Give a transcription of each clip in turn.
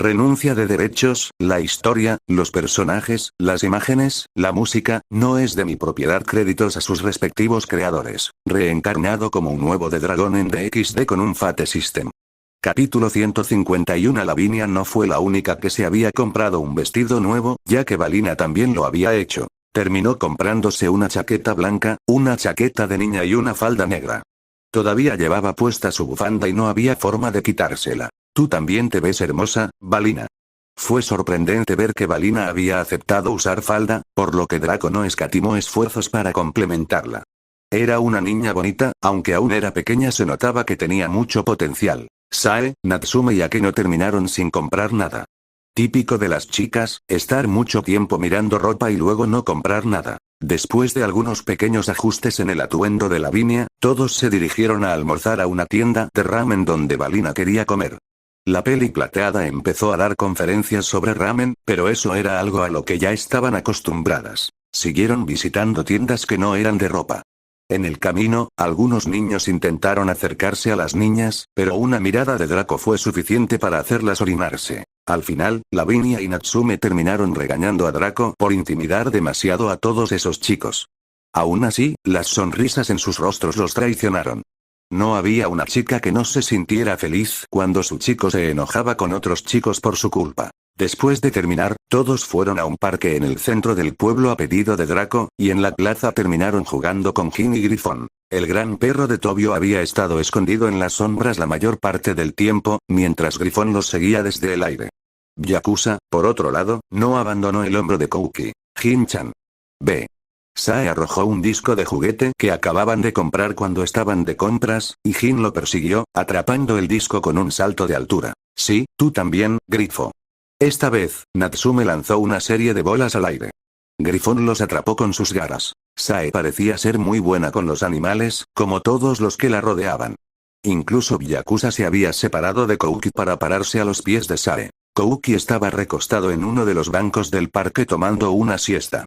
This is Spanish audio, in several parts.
Renuncia de derechos, la historia, los personajes, las imágenes, la música, no es de mi propiedad, créditos a sus respectivos creadores. Reencarnado como un huevo de dragón en DXD con un Fate System. Capítulo 151. Lavinia no fue la única que se había comprado un vestido nuevo, ya que Valina también lo había hecho. Terminó comprándose una chaqueta blanca, una chaqueta de niña y una falda negra. Todavía llevaba puesta su bufanda y no había forma de quitársela. Tú también te ves hermosa, Valina. Fue sorprendente ver que Valina había aceptado usar falda, por lo que Draco no escatimó esfuerzos para complementarla. Era una niña bonita, aunque aún era pequeña se notaba que tenía mucho potencial. Sae, Natsume y Akeno terminaron sin comprar nada. Típico de las chicas, estar mucho tiempo mirando ropa y luego no comprar nada. Después de algunos pequeños ajustes en el atuendo de Lavinia, todos se dirigieron a almorzar a una tienda de ramen donde Valina quería comer. La peli plateada empezó a dar conferencias sobre ramen, pero eso era algo a lo que ya estaban acostumbradas. Siguieron visitando tiendas que no eran de ropa. En el camino, algunos niños intentaron acercarse a las niñas, pero una mirada de Draco fue suficiente para hacerlas orinarse. Al final, Lavinia y Natsume terminaron regañando a Draco por intimidar demasiado a todos esos chicos. Aún así, las sonrisas en sus rostros los traicionaron. No había una chica que no se sintiera feliz cuando su chico se enojaba con otros chicos por su culpa. Después de terminar, todos fueron a un parque en el centro del pueblo a pedido de Draco, y en la plaza terminaron jugando con Jin y Grifón. El gran perro de Tobio había estado escondido en las sombras la mayor parte del tiempo, mientras Grifón los seguía desde el aire. Yakuza, por otro lado, no abandonó el hombro de Kouki. Jin-chan. B. Sae arrojó un disco de juguete que acababan de comprar cuando estaban de compras, y Jin lo persiguió, atrapando el disco con un salto de altura. Sí, tú también, Grifo. Esta vez, Natsume lanzó una serie de bolas al aire. Grifón los atrapó con sus garras. Sae parecía ser muy buena con los animales, como todos los que la rodeaban. Incluso Yakuza se había separado de Kouki para pararse a los pies de Sae. Kouki estaba recostado en uno de los bancos del parque tomando una siesta.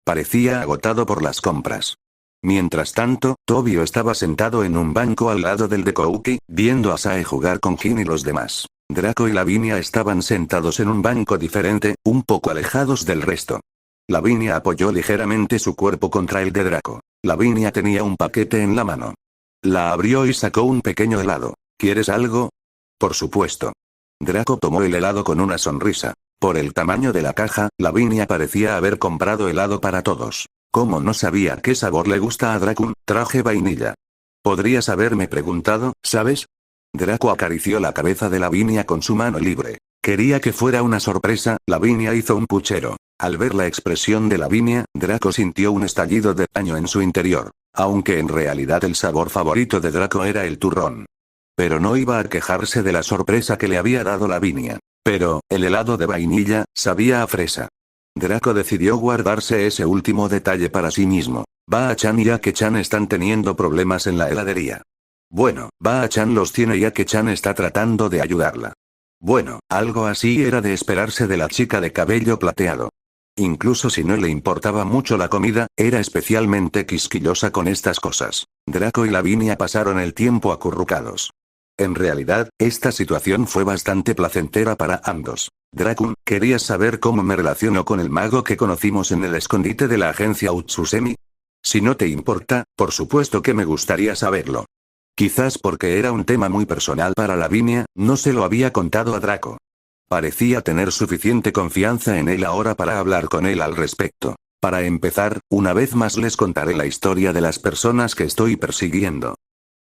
Parecía agotado por las compras. Mientras tanto, Tobio estaba sentado en un banco al lado del de Kouki, viendo a Sae jugar con Jin y los demás. Draco y Lavinia estaban sentados en un banco diferente, un poco alejados del resto. Lavinia apoyó ligeramente su cuerpo contra el de Draco. Lavinia tenía un paquete en la mano. La abrió y sacó un pequeño helado. ¿Quieres algo? Por supuesto. Draco tomó el helado con una sonrisa. Por el tamaño de la caja, Lavinia parecía haber comprado helado para todos. Como no sabía qué sabor le gusta a Draco, traje vainilla. Podrías haberme preguntado, ¿sabes? Draco acarició la cabeza de Lavinia con su mano libre. Quería que fuera una sorpresa. Lavinia hizo un puchero. Al ver la expresión de Lavinia, Draco sintió un estallido de daño en su interior. Aunque en realidad el sabor favorito de Draco era el turrón. Pero no iba a quejarse de la sorpresa que le había dado Lavinia. Pero, el helado de vainilla, sabía a fresa. Draco decidió guardarse ese último detalle para sí mismo. Ba-chan y Ake-chan están teniendo problemas en la heladería. Bueno, Ba-chan los tiene y Ake-chan está tratando de ayudarla. Bueno, algo así era de esperarse de la chica de cabello plateado. Incluso si no le importaba mucho la comida, era especialmente quisquillosa con estas cosas. Draco y Lavinia pasaron el tiempo acurrucados. En realidad, esta situación fue bastante placentera para ambos. Draco, ¿querías saber cómo me relaciono con el mago que conocimos en el escondite de la agencia Utsusemi? Si no te importa, por supuesto que me gustaría saberlo. Quizás porque era un tema muy personal para Lavinia, no se lo había contado a Draco. Parecía tener suficiente confianza en él ahora para hablar con él al respecto. Para empezar, una vez más les contaré la historia de las personas que estoy persiguiendo.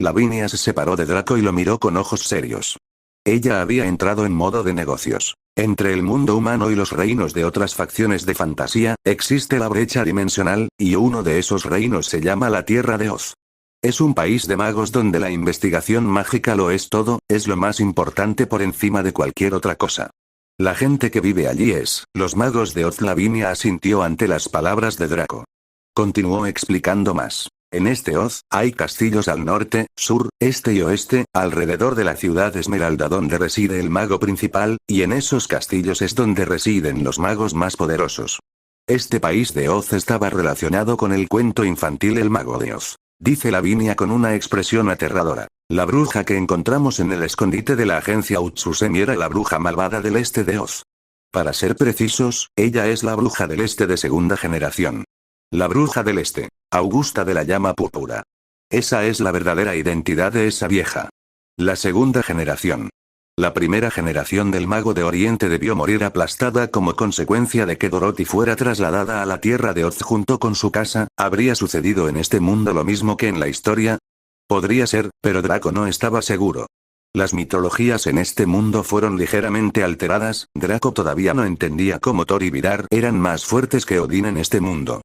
Lavinia se separó de Draco y lo miró con ojos serios. Ella había entrado en modo de negocios. Entre el mundo humano y los reinos de otras facciones de fantasía, existe la brecha dimensional, y uno de esos reinos se llama la Tierra de Oz. Es un país de magos donde la investigación mágica lo es todo, es lo más importante por encima de cualquier otra cosa. La gente que vive allí es, los magos de Oz. Lavinia asintió ante las palabras de Draco. Continuó explicando más. En este Oz, hay castillos al norte, sur, este y oeste, alrededor de la ciudad Esmeralda donde reside el mago principal, y en esos castillos es donde residen los magos más poderosos. Este país de Oz estaba relacionado con el cuento infantil El Mago de Oz. dice Lavinia con una expresión aterradora. La bruja que encontramos en el escondite de la agencia Utsusemi era la bruja malvada del este de Oz. Para ser precisos, ella es la bruja del este de segunda generación. La bruja del este, Augusta de la llama púrpura. Esa es la verdadera identidad de esa vieja. La segunda generación. La primera generación del mago de Oriente debió morir aplastada como consecuencia de que Dorothy fuera trasladada a la tierra de Oz junto con su casa. ¿Habría sucedido en este mundo lo mismo que en la historia? Podría ser, pero Draco no estaba seguro. Las mitologías en este mundo fueron ligeramente alteradas. Draco todavía no entendía cómo Thor y Vidar eran más fuertes que Odín en este mundo.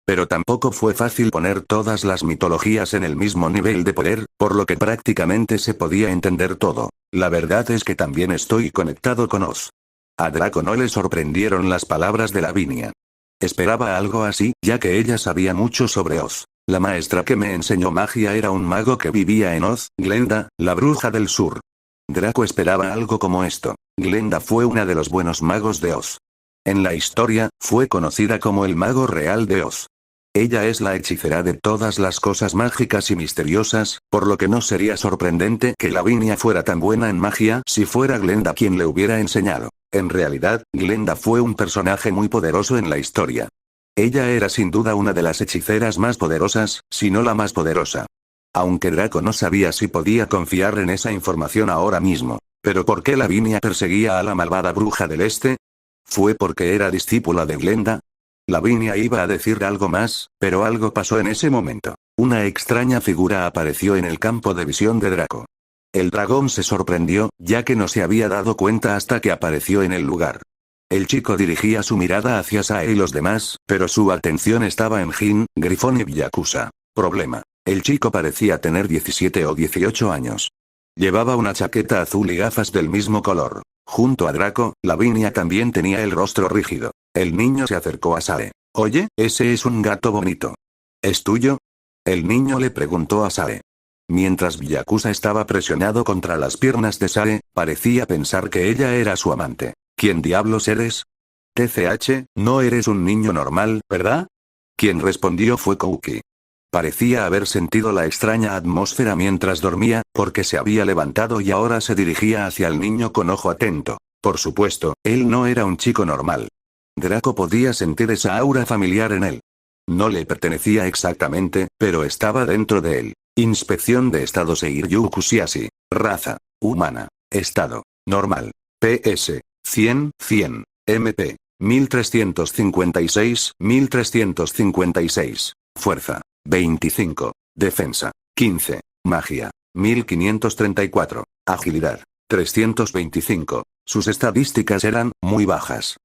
Pero tampoco fue fácil poner todas las mitologías en el mismo nivel de poder, por lo que prácticamente se podía entender todo. La verdad es que también estoy conectado con Oz. A Draco no le sorprendieron las palabras de Lavinia. Esperaba algo así, ya que ella sabía mucho sobre Oz. La maestra que me enseñó magia era un mago que vivía en Oz, Glenda, la bruja del sur. Draco esperaba algo como esto. Glenda fue una de los buenos magos de Oz. En la historia, fue conocida como el mago real de Oz. Ella es la hechicera de todas las cosas mágicas y misteriosas, por lo que no sería sorprendente que Lavinia fuera tan buena en magia si fuera Glenda quien le hubiera enseñado. En realidad, Glenda fue un personaje muy poderoso en la historia. Ella era sin duda una de las hechiceras más poderosas, si no la más poderosa. Aunque Draco no sabía si podía confiar en esa información ahora mismo. ¿Pero por qué Lavinia perseguía a la malvada bruja del este? ¿Fue porque era discípula de Glenda? Lavinia iba a decir algo más, pero algo pasó en ese momento. Una extraña figura apareció en el campo de visión de Draco. El dragón se sorprendió, ya que no se había dado cuenta hasta que apareció en el lugar. El chico dirigía su mirada hacia Sae y los demás, pero su atención estaba en Jin, Grifón y Byakusa. Problema. El chico parecía tener 17 o 18 años. Llevaba una chaqueta azul y gafas del mismo color. Junto a Draco, Lavinia también tenía el rostro rígido. El niño se acercó a Sae. Oye, ese es un gato bonito. ¿Es tuyo? El niño le preguntó a Sae. Mientras Byakusa estaba presionado contra las piernas de Sae, parecía pensar que ella era su amante. ¿Quién diablos eres? TCH, no eres un niño normal, ¿verdad? Quien respondió fue Kouki. Parecía haber sentido la extraña atmósfera mientras dormía, porque se había levantado y ahora se dirigía hacia el niño con ojo atento. Por supuesto, él no era un chico normal. Draco podía sentir esa aura familiar en él. No le pertenecía exactamente, pero estaba dentro de él. Inspección de estado Seiryu Kusiashi. Raza. Humana. Estado. Normal. PS. 100, 100. MP. 1356, 1356. Fuerza. 25. Defensa. 15. Magia. 1534. Agilidad. 325. Sus estadísticas eran muy bajas.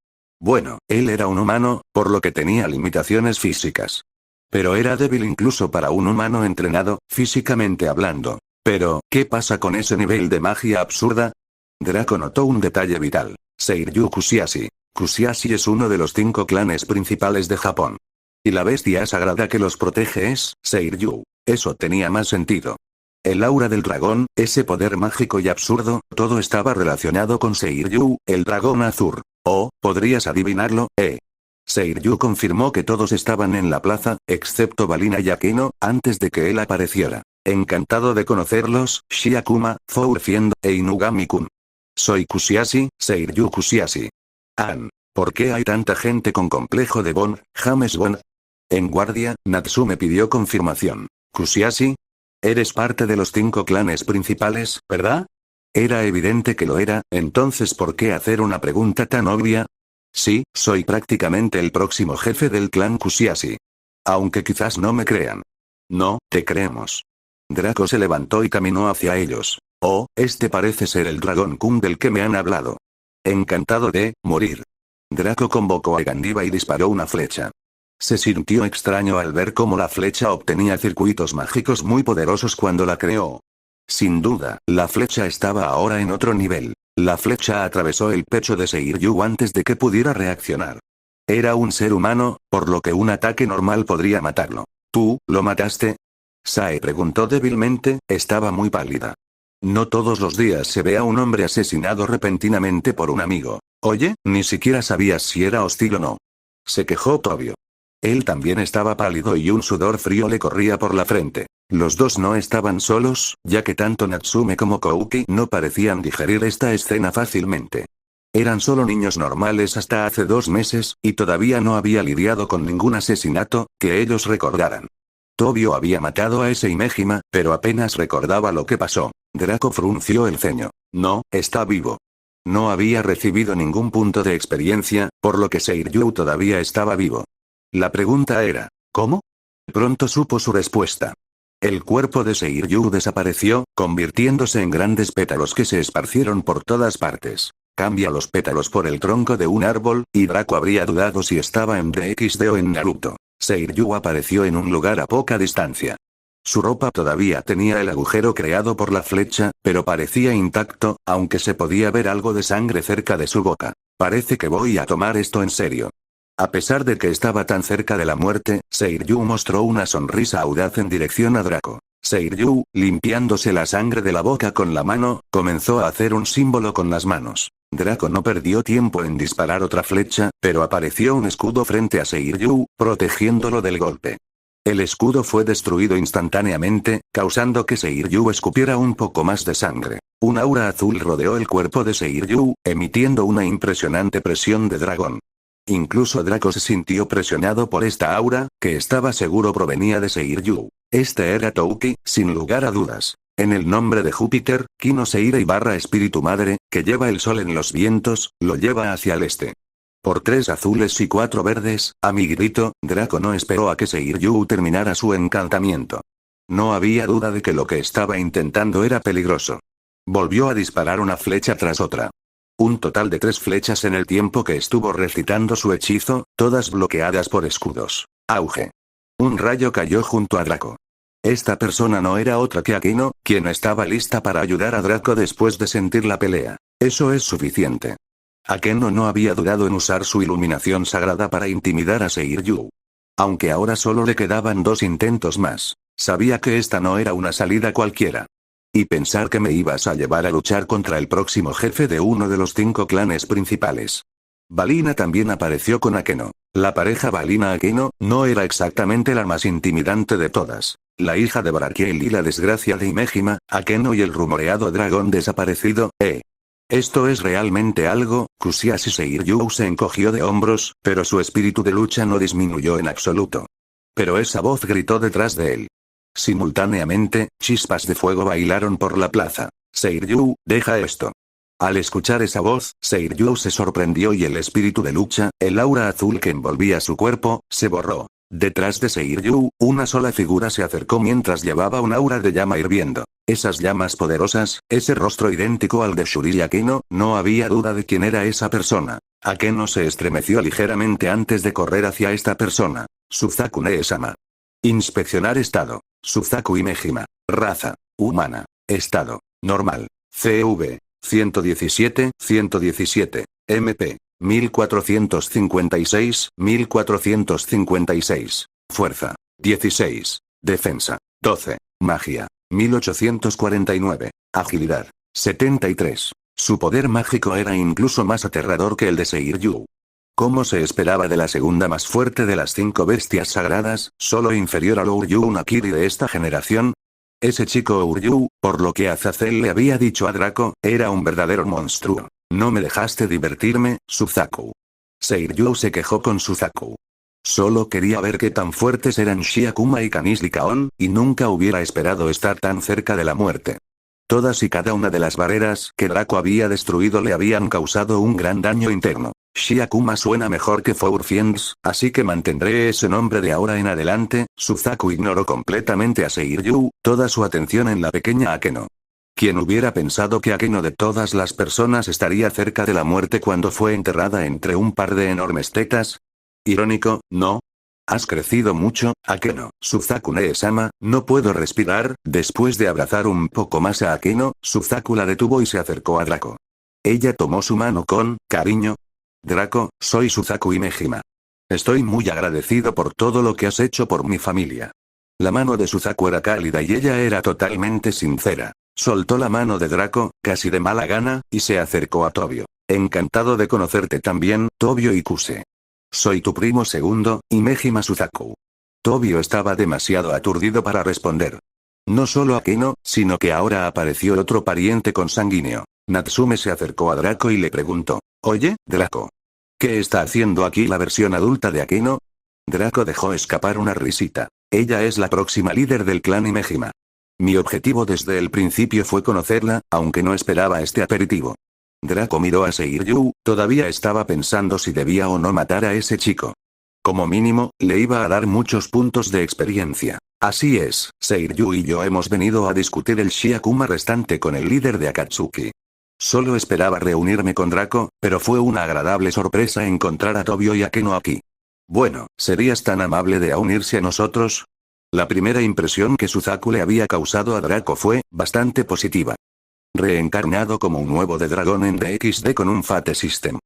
Bueno, él era un humano, por lo que tenía limitaciones físicas. Pero era débil incluso para un humano entrenado, físicamente hablando. Pero, ¿qué pasa con ese nivel de magia absurda? Draco notó un detalle vital. Seiryu Kusiashi. Kusiashi es uno de los 5 clanes principales de Japón. Y la bestia sagrada que los protege es Seiryu. Eso tenía más sentido. El aura del dragón, ese poder mágico y absurdo, todo estaba relacionado con Seiryu, el dragón azul. Oh, ¿podrías adivinarlo, Seiryu confirmó que todos estaban en la plaza, excepto Balina y Akino, antes de que él apareciera. Encantado de conocerlos, Shiakuma, Fourfiendo, e Inugami-kun. Soy Kusiashi, Seiryu Kusiashi. ¿Por qué hay tanta gente con complejo de Bond, James Bond? En guardia, Natsume pidió confirmación. Kusiashi, eres parte de los 5 clanes principales, ¿verdad? Era evidente que lo era, entonces ¿por qué hacer una pregunta tan obvia? Sí, soy prácticamente el próximo jefe del clan Kusiashi. Aunque quizás no me crean. No, te creemos. Draco se levantó y caminó hacia ellos. Oh, este parece ser el dragón Kun del que me han hablado. Encantado de morir. Draco convocó a Gandiva y disparó una flecha. Se sintió extraño al ver cómo la flecha obtenía circuitos mágicos muy poderosos cuando la creó. Sin duda, la flecha estaba ahora en otro nivel. La flecha atravesó el pecho de Seiryu antes de que pudiera reaccionar. Era un ser humano, por lo que un ataque normal podría matarlo. ¿Tú, lo mataste? Sae preguntó débilmente, estaba muy pálida. No todos los días se ve a un hombre asesinado repentinamente por un amigo. Oye, ni siquiera sabías si era hostil o no. Se quejó Tobio. Él también estaba pálido y un sudor frío le corría por la frente. Los dos no estaban solos, ya que tanto Natsume como Kouki no parecían digerir esta escena fácilmente. Eran solo niños normales hasta hace 2 meses, y todavía no había lidiado con ningún asesinato, que ellos recordaran. Tobio había matado a ese Imejima, pero apenas recordaba lo que pasó. Draco frunció el ceño. No, está vivo. No había recibido ningún punto de experiencia, por lo que Seiryu todavía estaba vivo. La pregunta era, ¿cómo? Pronto supo su respuesta. El cuerpo de Seiryu desapareció, convirtiéndose en grandes pétalos que se esparcieron por todas partes. Cambia los pétalos por el tronco de un árbol, y Draco habría dudado si estaba en DxD o en Naruto. Seiryu apareció en un lugar a poca distancia. Su ropa todavía tenía el agujero creado por la flecha, pero parecía intacto, aunque se podía ver algo de sangre cerca de su boca. Parece que voy a tomar esto en serio. A pesar de que estaba tan cerca de la muerte, Seiryu mostró una sonrisa audaz en dirección a Draco. Seiryu, limpiándose la sangre de la boca con la mano, comenzó a hacer un símbolo con las manos. Draco no perdió tiempo en disparar otra flecha, pero apareció un escudo frente a Seiryu, protegiéndolo del golpe. El escudo fue destruido instantáneamente, causando que Seiryu escupiera un poco más de sangre. Un aura azul rodeó el cuerpo de Seiryu, emitiendo una impresionante presión de dragón. Incluso Draco se sintió presionado por esta aura, que estaba seguro provenía de Seiryu. Este era Touki, sin lugar a dudas. En el nombre de Júpiter, Kino Seirei / Espíritu Madre, que lleva el sol en los vientos, lo lleva hacia el este. Por 3 azules y 4 verdes, a mi grito, Draco no esperó a que Seiryu terminara su encantamiento. No había duda de que lo que estaba intentando era peligroso. Volvió a disparar una flecha tras otra. Un total de 3 flechas en el tiempo que estuvo recitando su hechizo, todas bloqueadas por escudos. Auge. Un rayo cayó junto a Draco. Esta persona no era otra que Akeno, quien estaba lista para ayudar a Draco después de sentir la pelea. Eso es suficiente. Akeno no había dudado en usar su iluminación sagrada para intimidar a Seiryu. Aunque ahora solo le quedaban 2 intentos más. Sabía que esta no era una salida cualquiera. Y pensar que me ibas a llevar a luchar contra el próximo jefe de uno de los 5 clanes principales. Balina también apareció con Akeno. La pareja Balina-Akeno no era exactamente la más intimidante de todas. La hija de Brachiel y la desgracia de Imejima, Akeno y el rumoreado dragón desaparecido, Esto es realmente algo. Kusiashi Seiryu se encogió de hombros, pero su espíritu de lucha no disminuyó en absoluto. Pero esa voz gritó detrás de él. Simultáneamente, chispas de fuego bailaron por la plaza. Seiryu, deja esto. Al escuchar esa voz, Seiryu se sorprendió y el espíritu de lucha, el aura azul que envolvía su cuerpo, se borró. Detrás de Seiryu, una sola figura se acercó mientras llevaba un aura de llama hirviendo. Esas llamas poderosas, ese rostro idéntico al de Shuri y Akeno, no había duda de quién era esa persona. Akeno se estremeció ligeramente antes de correr hacia esta persona. Suzaku Nee-sama. Inspeccionar estado. Suzaku Imejima. Raza. Humana. Estado. Normal. CV. 117, 117. MP. 1456. Fuerza. 16. Defensa. 12. Magia. 1849. Agilidad. 73. Su poder mágico era incluso más aterrador que el de Seiryu. Como se esperaba de la segunda más fuerte de las 5 bestias sagradas, solo inferior al Uryu Unakiri de esta generación. Ese chico Uryu, por lo que Azazel le había dicho a Draco, era un verdadero monstruo. No me dejaste divertirme, Suzaku. Seiryu se quejó con Suzaku. Solo quería ver qué tan fuertes eran Shiakuma y Kanis Kaon, y nunca hubiera esperado estar tan cerca de la muerte. Todas y cada una de las barreras que Draco había destruido le habían causado un gran daño interno. Shiakuma suena mejor que Four Fiends, así que mantendré ese nombre de ahora en adelante. Suzaku ignoró completamente a Seiryu, toda su atención en la pequeña Akeno. ¿Quién hubiera pensado que Akeno de todas las personas estaría cerca de la muerte cuando fue enterrada entre un par de enormes tetas? Irónico, ¿no? Has crecido mucho, Akeno. Suzaku Nee-sama, no puedo respirar. Después de abrazar un poco más a Akeno, Suzaku la detuvo y se acercó a Draco. Ella tomó su mano con cariño. Draco, soy Suzaku Imejima. Estoy muy agradecido por todo lo que has hecho por mi familia. La mano de Suzaku era cálida y ella era totalmente sincera. Soltó la mano de Draco, casi de mala gana, y se acercó a Tobio. Encantado de conocerte también, Tobio y Kuse. Soy tu primo segundo, Himejima Suzaku. Tobio estaba demasiado aturdido para responder. No solo Akeno, sino que ahora apareció otro pariente consanguíneo. Natsume se acercó a Draco y le preguntó. Oye, Draco. ¿Qué está haciendo aquí la versión adulta de Akeno? Draco dejó escapar una risita. Ella es la próxima líder del clan Himejima. Mi objetivo desde el principio fue conocerla, aunque no esperaba este aperitivo. Draco miró a Seiryu, todavía estaba pensando si debía o no matar a ese chico. Como mínimo, le iba a dar muchos puntos de experiencia. Así es, Seiryu y yo hemos venido a discutir el Shiakuma restante con el líder de Akatsuki. Solo esperaba reunirme con Draco, pero fue una agradable sorpresa encontrar a Tobio y Akeno aquí. Bueno, ¿serías tan amable de unirse a nosotros? La primera impresión que Suzaku le había causado a Draco fue bastante positiva. Reencarnado como un nuevo de dragón en DXD con un Fate System.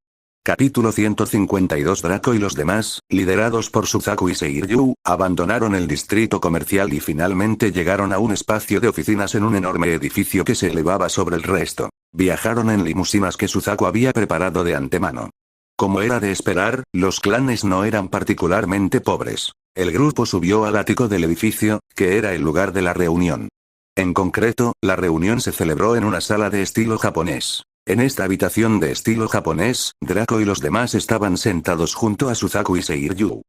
Capítulo 152. Draco y los demás, liderados por Suzaku y Seiryu, abandonaron el distrito comercial y finalmente llegaron a un espacio de oficinas en un enorme edificio que se elevaba sobre el resto. Viajaron en limusinas que Suzaku había preparado de antemano. Como era de esperar, los clanes no eran particularmente pobres. El grupo subió al ático del edificio, que era el lugar de la reunión. En concreto, la reunión se celebró en una sala de estilo japonés. En esta habitación de estilo japonés, Draco y los demás estaban sentados junto a Suzaku y Seiryu.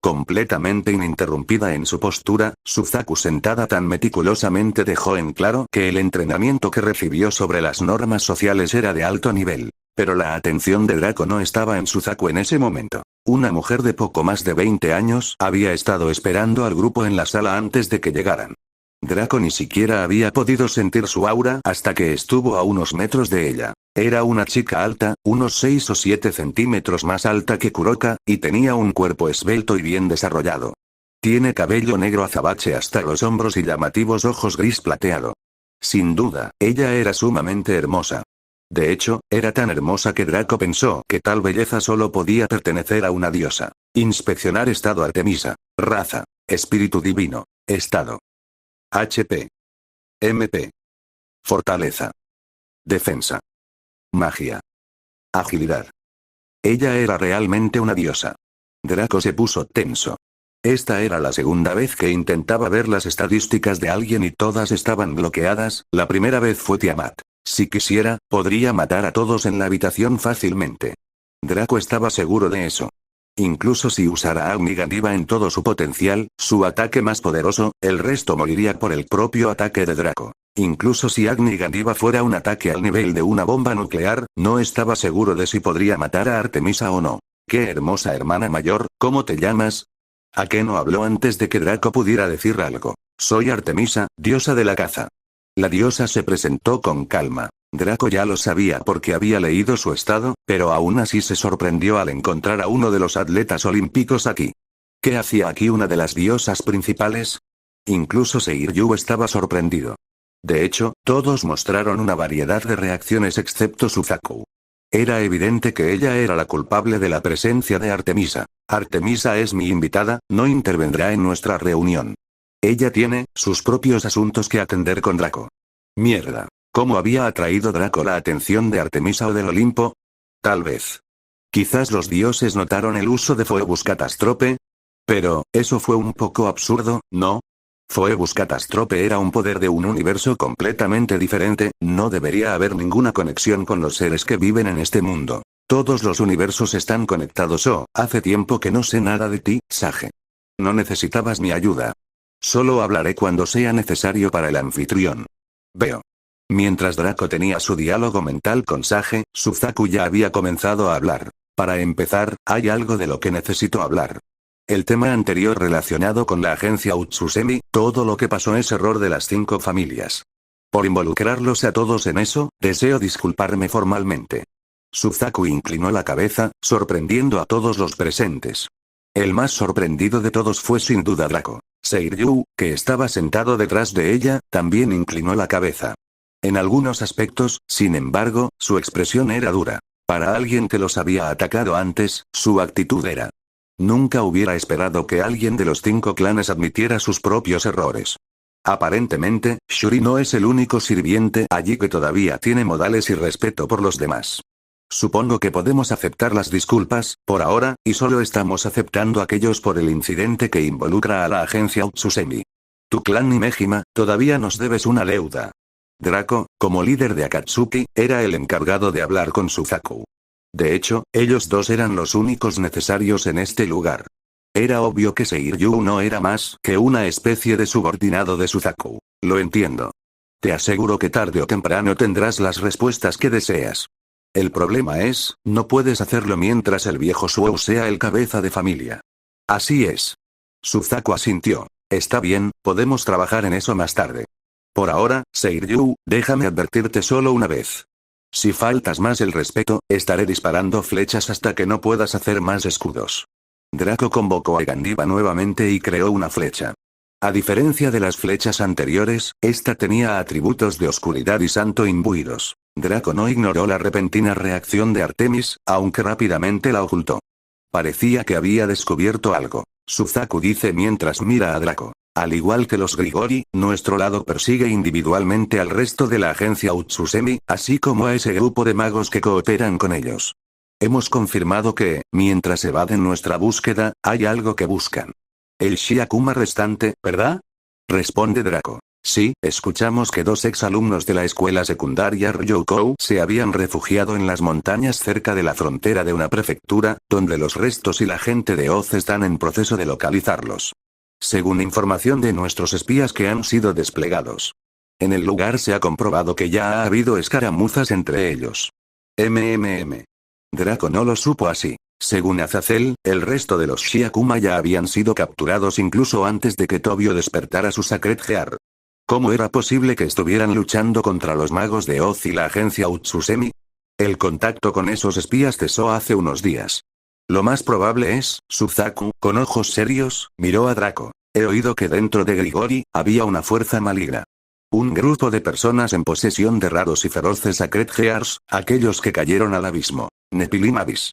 Completamente ininterrumpida en su postura, Suzaku sentada tan meticulosamente dejó en claro que el entrenamiento que recibió sobre las normas sociales era de alto nivel. Pero la atención de Draco no estaba en Suzaku en ese momento. Una mujer de poco más de 20 años había estado esperando al grupo en la sala antes de que llegaran. Draco ni siquiera había podido sentir su aura hasta que estuvo a unos metros de ella. Era una chica alta, unos 6 o 7 centímetros más alta que Kuroka, y tenía un cuerpo esbelto y bien desarrollado. Tiene cabello negro azabache hasta los hombros y llamativos ojos gris plateado. Sin duda, ella era sumamente hermosa. De hecho, era tan hermosa que Draco pensó que tal belleza solo podía pertenecer a una diosa. Inspeccionar estado Artemisa. Raza. Espíritu divino. Estado. HP. MP. Fortaleza. Defensa. Magia. Agilidad. Ella era realmente una diosa. Draco se puso tenso. Esta era la segunda vez que intentaba ver las estadísticas de alguien y todas estaban bloqueadas. La primera vez fue Tiamat. Si quisiera, podría matar a todos en la habitación fácilmente. Draco estaba seguro de eso. Incluso si usara Agni Gandiva en todo su potencial, su ataque más poderoso, el resto moriría por el propio ataque de Draco. Incluso si Agni Gandiva fuera un ataque al nivel de una bomba nuclear, no estaba seguro de si podría matar a Artemisa o no. ¡Qué hermosa hermana mayor! ¿Cómo te llamas? Akeno habló antes de que Draco pudiera decir algo. Soy Artemisa, diosa de la caza. La diosa se presentó con calma. Draco ya lo sabía porque había leído su estado, pero aún así se sorprendió al encontrar a uno de los atletas olímpicos aquí. ¿Qué hacía aquí una de las diosas principales? Incluso Seiryu estaba sorprendido. De hecho, todos mostraron una variedad de reacciones excepto Suzaku. Era evidente que ella era la culpable de la presencia de Artemisa. Artemisa es mi invitada, no intervendrá en nuestra reunión. Ella tiene sus propios asuntos que atender con Draco. Mierda. ¿Cómo había atraído Draco la atención de Artemisa o del Olimpo? Tal vez. Quizás los dioses notaron el uso de Phoebus Catastrope. Pero, eso fue un poco absurdo, ¿no? Phoebus Catastrope era un poder de un universo completamente diferente, no debería haber ninguna conexión con los seres que viven en este mundo. Todos los universos están conectados. Hace tiempo que no sé nada de ti, Sage. No necesitabas mi ayuda. Solo hablaré cuando sea necesario para el anfitrión. Veo. Mientras Draco tenía su diálogo mental con Sage, Suzaku ya había comenzado a hablar. Para empezar, hay algo de lo que necesito hablar. El tema anterior relacionado con la agencia Utsusemi, todo lo que pasó es error de las 5 familias. Por involucrarlos a todos en eso, deseo disculparme formalmente. Suzaku inclinó la cabeza, sorprendiendo a todos los presentes. El más sorprendido de todos fue sin duda Draco. Seiryu, que estaba sentado detrás de ella, también inclinó la cabeza. En algunos aspectos, sin embargo, su expresión era dura. Para alguien que los había atacado antes, su actitud era. Nunca hubiera esperado que alguien de los 5 clanes admitiera sus propios errores. Aparentemente, Shuri no es el único sirviente allí que todavía tiene modales y respeto por los demás. Supongo que podemos aceptar las disculpas, por ahora, y solo estamos aceptando aquellos por el incidente que involucra a la agencia Utsusemi. Tu clan y Mejima, todavía nos debes una deuda. Draco, como líder de Akatsuki, era el encargado de hablar con Suzaku. De hecho, ellos dos eran los únicos necesarios en este lugar. Era obvio que Seiryu no era más que una especie de subordinado de Suzaku. Lo entiendo. Te aseguro que tarde o temprano tendrás las respuestas que deseas. El problema es, no puedes hacerlo mientras el viejo Suou sea el cabeza de familia. Así es. Suzaku asintió. Está bien, podemos trabajar en eso más tarde. Por ahora, Seiryu, déjame advertirte solo una vez. Si faltas más el respeto, estaré disparando flechas hasta que no puedas hacer más escudos. Draco convocó a Gandiva nuevamente y creó una flecha. A diferencia de las flechas anteriores, esta tenía atributos de oscuridad y santo imbuidos. Draco no ignoró la repentina reacción de Artemis, aunque rápidamente la ocultó. Parecía que había descubierto algo. Suzaku dice mientras mira a Draco. Al igual que los Grigori, nuestro lado persigue individualmente al resto de la agencia Utsusemi, así como a ese grupo de magos que cooperan con ellos. Hemos confirmado que, mientras evaden nuestra búsqueda, hay algo que buscan. El Shiakuma restante, ¿verdad? Responde Draco. Sí, escuchamos que 2 exalumnos de la escuela secundaria Ryoukou se habían refugiado en las montañas cerca de la frontera de una prefectura, donde los restos y la gente de Oz están en proceso de localizarlos. Según información de nuestros espías que han sido desplegados. En el lugar se ha comprobado que ya ha habido escaramuzas entre ellos. Draco no lo supo así. Según Azazel, el resto de los Shiakuma ya habían sido capturados incluso antes de que Tobio despertara su Sacred Heart. ¿Cómo era posible que estuvieran luchando contra los magos de Oz y la agencia Utsusemi? El contacto con esos espías cesó hace unos días. Lo más probable es, Suzaku, con ojos serios, miró a Draco. He oído que dentro de Grigori, había una fuerza maligna. Un grupo de personas en posesión de raros y feroces Sacred Hearts, aquellos que cayeron al abismo. Nephilim Abyss.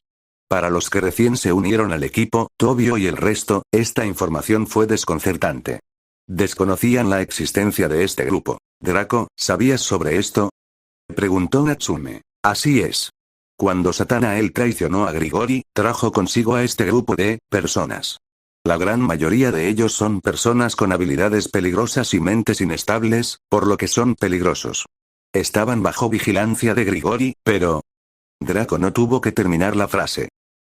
Para los que recién se unieron al equipo, Tobio y el resto, esta información fue desconcertante. Desconocían la existencia de este grupo. Draco, ¿sabías sobre esto? Preguntó Natsume. Así es. Cuando Satanael traicionó a Grigori, trajo consigo a este grupo de personas. La gran mayoría de ellos son personas con habilidades peligrosas y mentes inestables, por lo que son peligrosos. Estaban bajo vigilancia de Grigori, pero... Draco no tuvo que terminar la frase.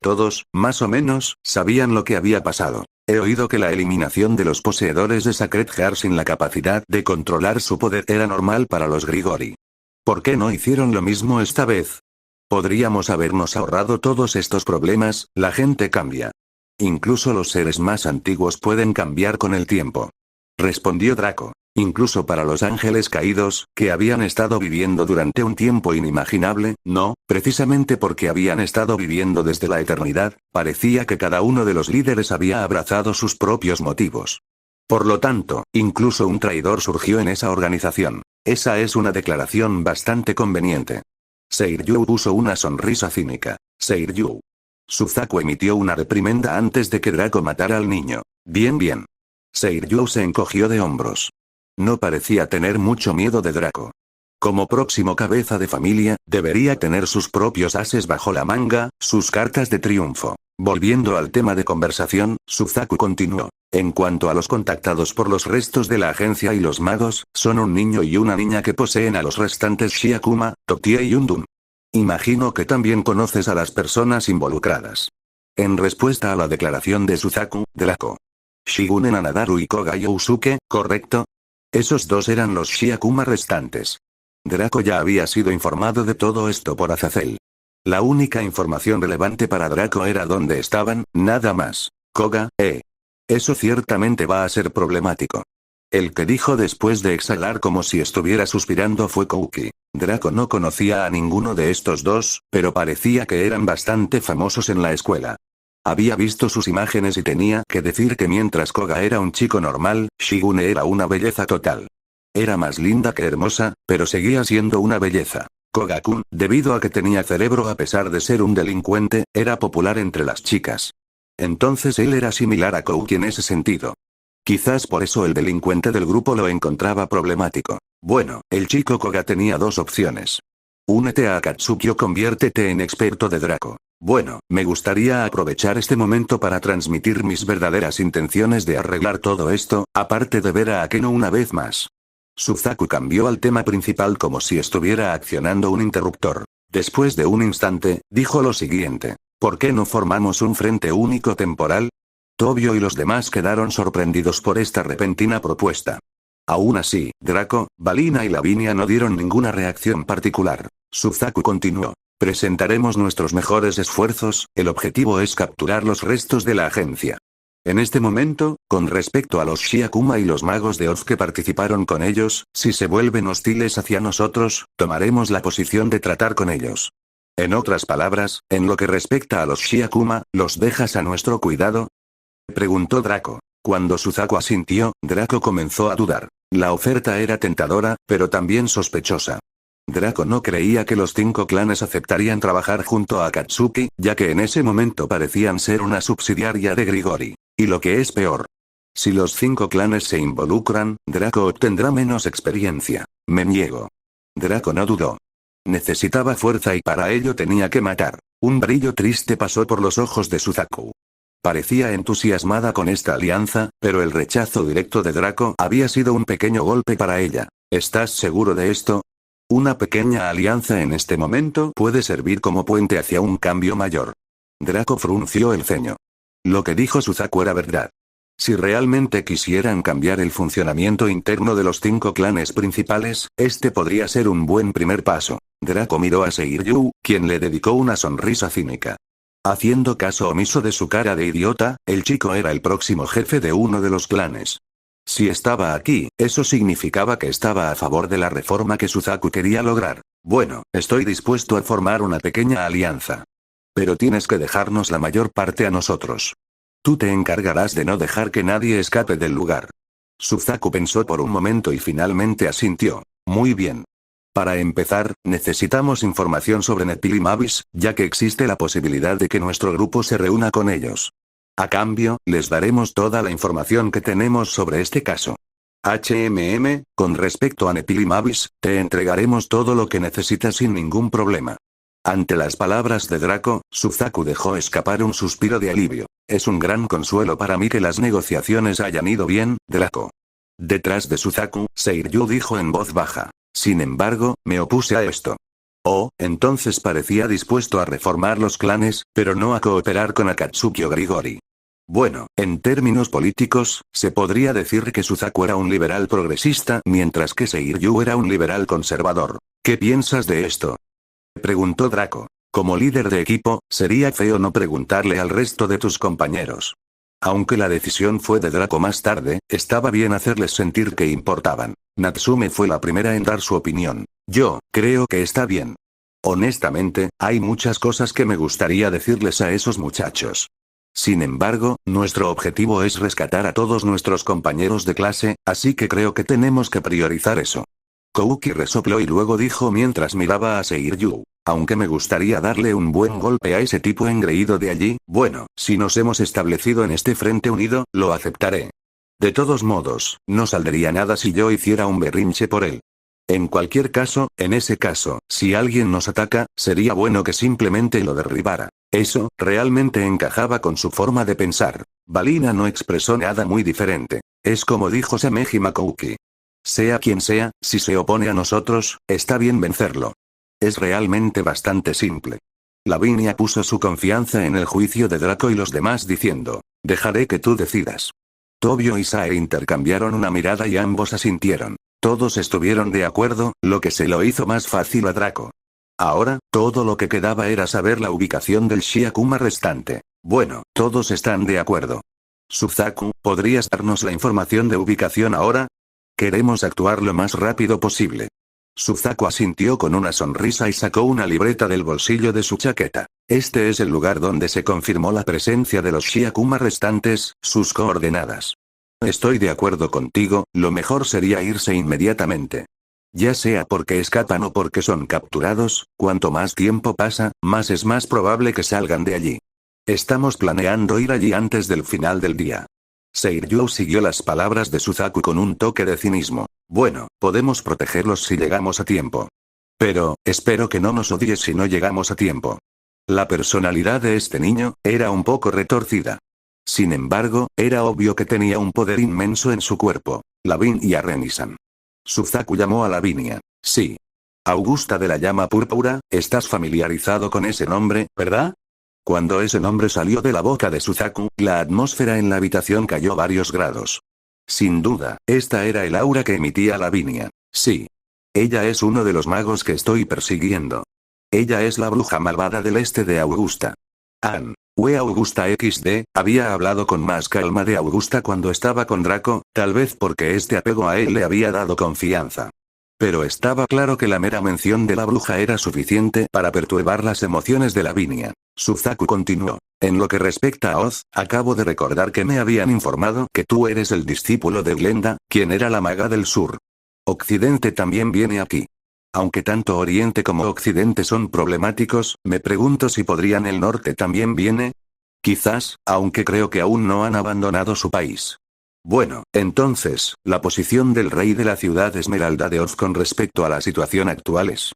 Todos, más o menos, sabían lo que había pasado. He oído que la eliminación de los poseedores de Sacred Heart sin la capacidad de controlar su poder era normal para los Grigori. ¿Por qué no hicieron lo mismo esta vez? Podríamos habernos ahorrado todos estos problemas, la gente cambia. Incluso los seres más antiguos pueden cambiar con el tiempo. Respondió Draco. Incluso para los ángeles caídos, que habían estado viviendo durante un tiempo inimaginable, no, precisamente porque habían estado viviendo desde la eternidad, parecía que cada uno de los líderes había abrazado sus propios motivos. Por lo tanto, incluso un traidor surgió en esa organización. Esa es una declaración bastante conveniente. Seiryu puso una sonrisa cínica. Seiryu. Suzaku emitió una reprimenda antes de que Draco matara al niño. Bien. Seiryu se encogió de hombros. No parecía tener mucho miedo de Draco. Como próximo cabeza de familia, debería tener sus propios ases bajo la manga, sus cartas de triunfo. Volviendo al tema de conversación, Suzaku continuó. En cuanto a los contactados por los restos de la agencia y los magos, son un niño y una niña que poseen a los restantes Shiakuma, Tokie y Undun. Imagino que también conoces a las personas involucradas. En respuesta a la declaración de Suzaku, Draco. Shigune Nanadaru y Koga Yousuke, ¿correcto? Esos dos eran los Shiakuma restantes. Draco ya había sido informado de todo esto por Azazel. La única información relevante para Draco era dónde estaban, nada más. Koga, Eso ciertamente va a ser problemático. El que dijo después de exhalar como si estuviera suspirando fue Kouki. Draco no conocía a ninguno de estos dos, pero parecía que eran bastante famosos en la escuela. Había visto sus imágenes y tenía que decir que mientras Koga era un chico normal, Shigune era una belleza total. Era más linda que hermosa, pero seguía siendo una belleza. Koga-kun, debido a que tenía cerebro a pesar de ser un delincuente, era popular entre las chicas. Entonces él era similar a Kouki en ese sentido. Quizás por eso el delincuente del grupo lo encontraba problemático. Bueno, el chico Koga tenía dos opciones. Únete a Akatsuki o conviértete en experto de Draco. Bueno, me gustaría aprovechar este momento para transmitir mis verdaderas intenciones de arreglar todo esto, aparte de ver a Akeno una vez más. Suzaku cambió al tema principal como si estuviera accionando un interruptor. Después de un instante, dijo lo siguiente. ¿Por qué no formamos un frente único temporal? Tobio y los demás quedaron sorprendidos por esta repentina propuesta. Aún así, Draco, Balina y Lavinia no dieron ninguna reacción particular. Suzaku continuó. Presentaremos nuestros mejores esfuerzos, el objetivo es capturar los restos de la agencia. En este momento, con respecto a los Shiakuma y los magos de Oz que participaron con ellos, si se vuelven hostiles hacia nosotros, tomaremos la posición de tratar con ellos. En otras palabras, en lo que respecta a los Shiakuma, ¿los dejas a nuestro cuidado? Preguntó Draco. Cuando Suzaku asintió, Draco comenzó a dudar. La oferta era tentadora, pero también sospechosa. Draco no creía que los 5 clanes aceptarían trabajar junto a Akatsuki, ya que en ese momento parecían ser una subsidiaria de Grigori. Y lo que es peor. Si los 5 clanes se involucran, Draco obtendrá menos experiencia. Me niego. Draco no dudó. Necesitaba fuerza y para ello tenía que matar. Un brillo triste pasó por los ojos de Suzaku. Parecía entusiasmada con esta alianza, pero el rechazo directo de Draco había sido un pequeño golpe para ella. ¿Estás seguro de esto? Una pequeña alianza en este momento puede servir como puente hacia un cambio mayor. Draco frunció el ceño. Lo que dijo Suzaku era verdad. Si realmente quisieran cambiar el funcionamiento interno de los 5 clanes principales, este podría ser un buen primer paso. Draco miró a Seiryu, quien le dedicó una sonrisa cínica. Haciendo caso omiso de su cara de idiota, el chico era el próximo jefe de uno de los clanes. Si estaba aquí, eso significaba que estaba a favor de la reforma que Suzaku quería lograr. Bueno, estoy dispuesto a formar una pequeña alianza. Pero tienes que dejarnos la mayor parte a nosotros. Tú te encargarás de no dejar que nadie escape del lugar. Suzaku pensó por un momento y finalmente asintió. Muy bien. Para empezar, necesitamos información sobre Nephilim Abyss, ya que existe la posibilidad de que nuestro grupo se reúna con ellos. A cambio, les daremos toda la información que tenemos sobre este caso. Con respecto a Nephilim Abyss, te entregaremos todo lo que necesitas sin ningún problema. Ante las palabras de Draco, Suzaku dejó escapar un suspiro de alivio. Es un gran consuelo para mí que las negociaciones hayan ido bien, Draco. Detrás de Suzaku, Seiryu dijo en voz baja. Sin embargo, me opuse a esto. Oh, entonces parecía dispuesto a reformar los clanes, pero no a cooperar con Akatsuki o Grigori. Bueno, en términos políticos, se podría decir que Suzaku era un liberal progresista mientras que Seiryu era un liberal conservador. ¿Qué piensas de esto? Preguntó Draco. Como líder de equipo, sería feo no preguntarle al resto de tus compañeros. Aunque la decisión fue de Draco más tarde, estaba bien hacerles sentir que importaban. Natsume fue la primera en dar su opinión. Yo, creo que está bien. Honestamente, hay muchas cosas que me gustaría decirles a esos muchachos. Sin embargo, nuestro objetivo es rescatar a todos nuestros compañeros de clase, así que creo que tenemos que priorizar eso. Kouki resopló y luego dijo mientras miraba a Seiryu. Aunque me gustaría darle un buen golpe a ese tipo engreído de allí, bueno, si nos hemos establecido en este frente unido, lo aceptaré. De todos modos, no saldría nada si yo hiciera un berrinche por él. En cualquier caso, en ese caso, si alguien nos ataca, sería bueno que simplemente lo derribara. Eso, realmente encajaba con su forma de pensar. Balina no expresó nada muy diferente. Es como dijo Samehima Kouki. Sea quien sea, si se opone a nosotros, está bien vencerlo. Es realmente bastante simple. Lavinia puso su confianza en el juicio de Draco y los demás diciendo, dejaré que tú decidas. Tobio y Sae intercambiaron una mirada y ambos asintieron. Todos estuvieron de acuerdo, lo que se lo hizo más fácil a Draco. Ahora, todo lo que quedaba era saber la ubicación del Shiakuma restante. Bueno, todos están de acuerdo. Suzaku, ¿podrías darnos la información de ubicación ahora? Queremos actuar lo más rápido posible. Suzaku asintió con una sonrisa y sacó una libreta del bolsillo de su chaqueta. Este es el lugar donde se confirmó la presencia de los Shiakuma restantes, sus coordenadas. Estoy de acuerdo contigo, lo mejor sería irse inmediatamente. Ya sea porque escapan o porque son capturados, cuanto más tiempo pasa, más es más probable que salgan de allí. Estamos planeando ir allí antes del final del día. Seiryu siguió las palabras de Suzaku con un toque de cinismo. Bueno, podemos protegerlos si llegamos a tiempo. Pero, espero que no nos odies si no llegamos a tiempo. La personalidad de este niño, era un poco retorcida. Sin embargo, era obvio que tenía un poder inmenso en su cuerpo. Lavinia Renisan. Suzaku llamó a Lavinia. Sí. Augusta de la llama púrpura, estás familiarizado con ese nombre, ¿verdad? Cuando ese nombre salió de la boca de Suzaku, la atmósfera en la habitación cayó varios grados. Sin duda, esta era el aura que emitía Lavinia. Sí. Ella es uno de los magos que estoy persiguiendo. Ella es la bruja malvada del este de Augusta. Augusta XD, había hablado con más calma de Augusta cuando estaba con Draco, tal vez porque este apego a él le había dado confianza. Pero estaba claro que la mera mención de la bruja era suficiente para perturbar las emociones de Lavinia. Suzaku continuó. En lo que respecta a Oz, acabo de recordar que me habían informado que tú eres el discípulo de Glenda, quien era la maga del sur. Occidente también viene aquí. Aunque tanto Oriente como Occidente son problemáticos, me pregunto si podrían el norte también viene. Quizás, aunque creo que aún no han abandonado su país. Bueno, entonces, la posición del rey de la ciudad Esmeralda de Oz con respecto a la situación actual es.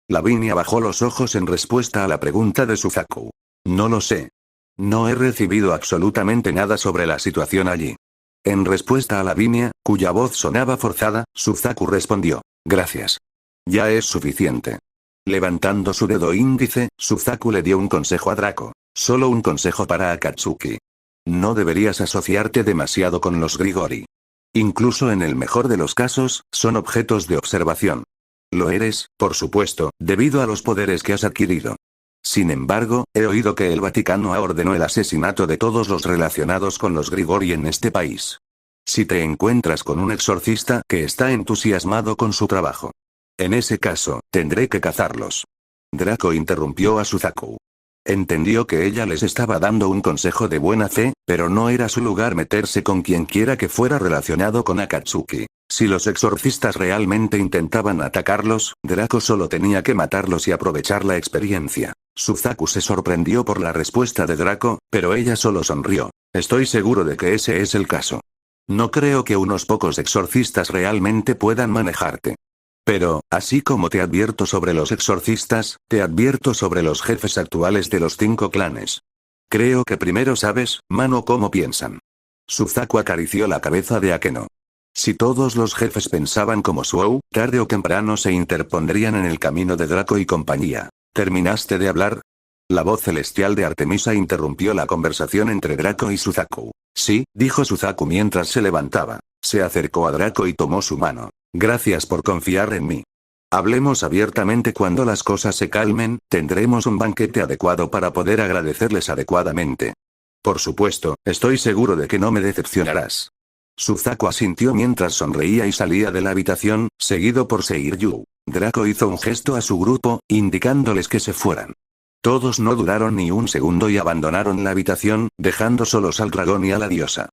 Lavinia bajó los ojos en respuesta a la pregunta de Suzaku. No lo sé. No he recibido absolutamente nada sobre la situación allí. En respuesta a Lavinia, cuya voz sonaba forzada, Suzaku respondió. Gracias. Ya es suficiente. Levantando su dedo índice, Suzaku le dio un consejo a Draco. Solo un consejo para Akatsuki. No deberías asociarte demasiado con los Grigori. Incluso en el mejor de los casos, son objetos de observación. Lo eres, por supuesto, debido a los poderes que has adquirido. Sin embargo, he oído que el Vaticano ordenó el asesinato de todos los relacionados con los Grigori en este país. Si te encuentras con un exorcista que está entusiasmado con su trabajo. En ese caso, tendré que cazarlos. Draco interrumpió a Suzaku. Entendió que ella les estaba dando un consejo de buena fe, pero no era su lugar meterse con quien quiera que fuera relacionado con Akatsuki. Si los exorcistas realmente intentaban atacarlos, Draco solo tenía que matarlos y aprovechar la experiencia. Suzaku se sorprendió por la respuesta de Draco, pero ella solo sonrió. Estoy seguro de que ese es el caso. No creo que unos pocos exorcistas realmente puedan manejarte. Pero, así como te advierto sobre los exorcistas, te advierto sobre los jefes actuales de los 5 clanes. Creo que primero sabes, mano, cómo piensan. Suzaku acarició la cabeza de Akeno. Si todos los jefes pensaban como Suou, tarde o temprano se interpondrían en el camino de Draco y compañía. ¿Terminaste de hablar? La voz celestial de Artemisa interrumpió la conversación entre Draco y Suzaku. Sí, dijo Suzaku mientras se levantaba. Se acercó a Draco y tomó su mano. Gracias por confiar en mí. Hablemos abiertamente cuando las cosas se calmen, tendremos un banquete adecuado para poder agradecerles adecuadamente. Por supuesto, estoy seguro de que no me decepcionarás. Suzaku asintió mientras sonreía y salía de la habitación, seguido por Seiryu. Draco hizo un gesto a su grupo, indicándoles que se fueran. Todos no duraron ni un segundo y abandonaron la habitación, dejando solos al dragón y a la diosa.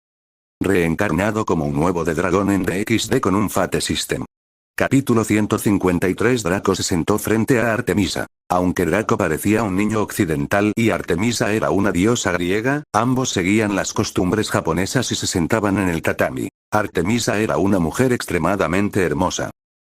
Reencarnado como un nuevo de dragón en DXD con un Fate System. Capítulo 153. Draco se sentó frente a Artemisa. Aunque Draco parecía un niño occidental y Artemisa era una diosa griega, ambos seguían las costumbres japonesas y se sentaban en el tatami. Artemisa era una mujer extremadamente hermosa.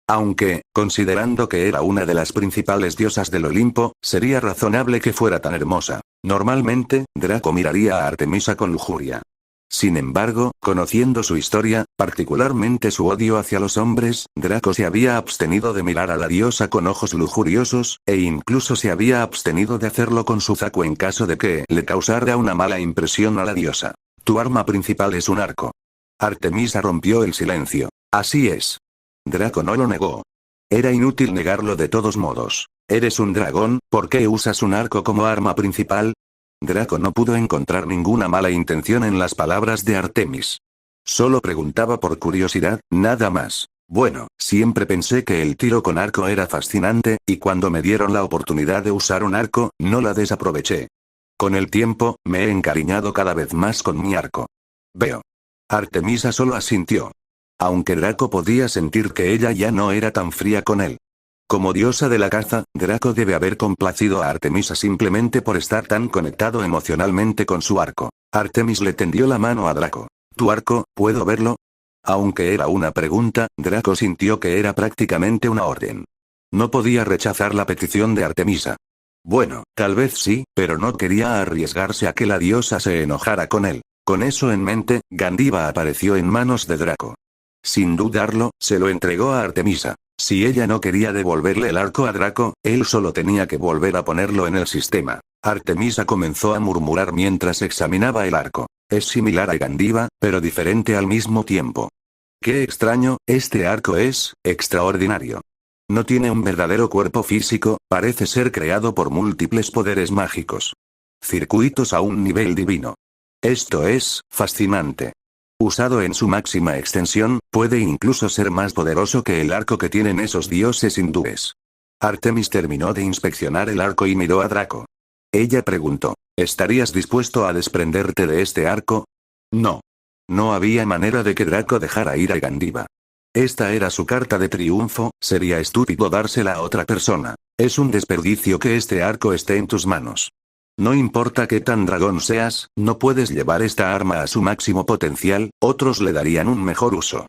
Aunque, considerando que era una de las principales diosas del Olimpo, sería razonable que fuera tan hermosa. Normalmente, Draco miraría a Artemisa con lujuria. Sin embargo, conociendo su historia, particularmente su odio hacia los hombres, Draco se había abstenido de mirar a la diosa con ojos lujuriosos, e incluso se había abstenido de hacerlo con Suzaku en caso de que le causara una mala impresión a la diosa. Tu arma principal es un arco. Artemisa rompió el silencio. Así es. Draco no lo negó. Era inútil negarlo de todos modos. Eres un dragón, ¿por qué usas un arco como arma principal? Draco no pudo encontrar ninguna mala intención en las palabras de Artemis. Solo preguntaba por curiosidad, nada más. Bueno, siempre pensé que el tiro con arco era fascinante, y cuando me dieron la oportunidad de usar un arco, no la desaproveché. Con el tiempo, me he encariñado cada vez más con mi arco. Veo. Artemisa solo asintió. Aunque Draco podía sentir que ella ya no era tan fría con él. Como diosa de la caza, Draco debe haber complacido a Artemisa simplemente por estar tan conectado emocionalmente con su arco. Artemis le tendió la mano a Draco. ¿Tu arco, puedo verlo? Aunque era una pregunta, Draco sintió que era prácticamente una orden. No podía rechazar la petición de Artemisa. Bueno, tal vez sí, pero no quería arriesgarse a que la diosa se enojara con él. Con eso en mente, Gandiva apareció en manos de Draco. Sin dudarlo, se lo entregó a Artemisa. Si ella no quería devolverle el arco a Draco, él solo tenía que volver a ponerlo en el sistema. Artemisa comenzó a murmurar mientras examinaba el arco. Es similar a Gandiva, pero diferente al mismo tiempo. Qué extraño, este arco es extraordinario. No tiene un verdadero cuerpo físico, parece ser creado por múltiples poderes mágicos. Circuitos a un nivel divino. Esto es fascinante. Usado en su máxima extensión, puede incluso ser más poderoso que el arco que tienen esos dioses hindúes. Artemis terminó de inspeccionar el arco y miró a Draco. Ella preguntó, ¿estarías dispuesto a desprenderte de este arco? No. No había manera de que Draco dejara ir a Gandiva. Esta era su carta de triunfo, sería estúpido dársela a otra persona. Es un desperdicio que este arco esté en tus manos. No importa qué tan dragón seas, no puedes llevar esta arma a su máximo potencial, otros le darían un mejor uso.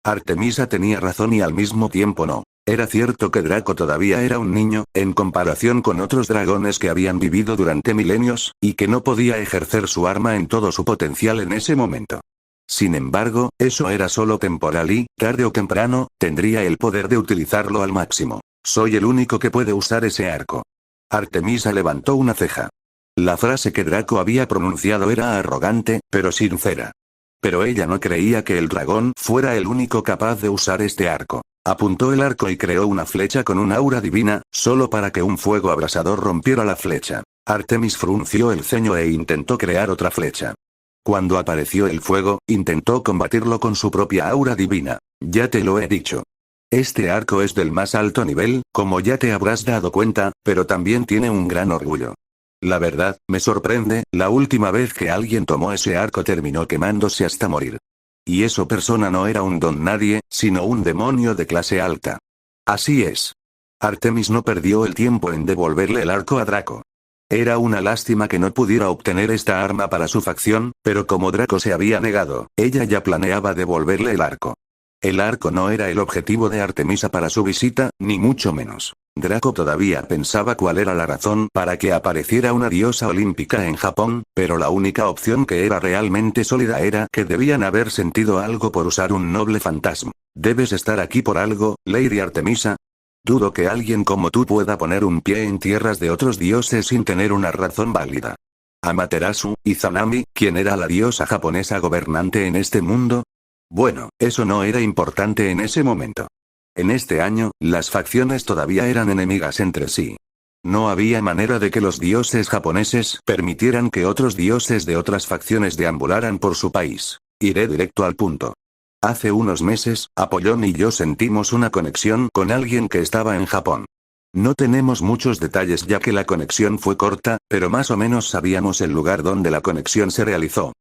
Artemisa tenía razón y al mismo tiempo no. Era cierto que Draco todavía era un niño, en comparación con otros dragones que habían vivido durante milenios, y que no podía ejercer su arma en todo su potencial en ese momento. Sin embargo, eso era solo temporal y, tarde o temprano, tendría el poder de utilizarlo al máximo. Soy el único que puede usar ese arco. Artemisa levantó una ceja. La frase que Draco había pronunciado era arrogante, pero sincera. Pero ella no creía que el dragón fuera el único capaz de usar este arco. Apuntó el arco y creó una flecha con un aura divina, solo para que un fuego abrasador rompiera la flecha. Artemis frunció el ceño e intentó crear otra flecha. Cuando apareció el fuego, intentó combatirlo con su propia aura divina. Ya te lo he dicho. Este arco es del más alto nivel, como ya te habrás dado cuenta, pero también tiene un gran orgullo. La verdad, me sorprende, la última vez que alguien tomó ese arco terminó quemándose hasta morir. Y esa persona no era un don nadie, sino un demonio de clase alta. Así es. Artemis no perdió el tiempo en devolverle el arco a Draco. Era una lástima que no pudiera obtener esta arma para su facción, pero como Draco se había negado, ella ya planeaba devolverle el arco. El arco no era el objetivo de Artemisa para su visita, ni mucho menos. Draco todavía pensaba cuál era la razón para que apareciera una diosa olímpica en Japón, pero la única opción que era realmente sólida era que debían haber sentido algo por usar un noble fantasma. Debes estar aquí por algo, Lady Artemisa. Dudo que alguien como tú pueda poner un pie en tierras de otros dioses sin tener una razón válida. Amaterasu, Izanami, ¿quién era la diosa japonesa gobernante en este mundo? Bueno, eso no era importante en ese momento. En este año, las facciones todavía eran enemigas entre sí. No había manera de que los dioses japoneses permitieran que otros dioses de otras facciones deambularan por su país. Iré directo al punto. Hace unos meses, Apollón y yo sentimos una conexión con alguien que estaba en Japón. No tenemos muchos detalles ya que la conexión fue corta, pero más o menos sabíamos el lugar donde la conexión se realizó.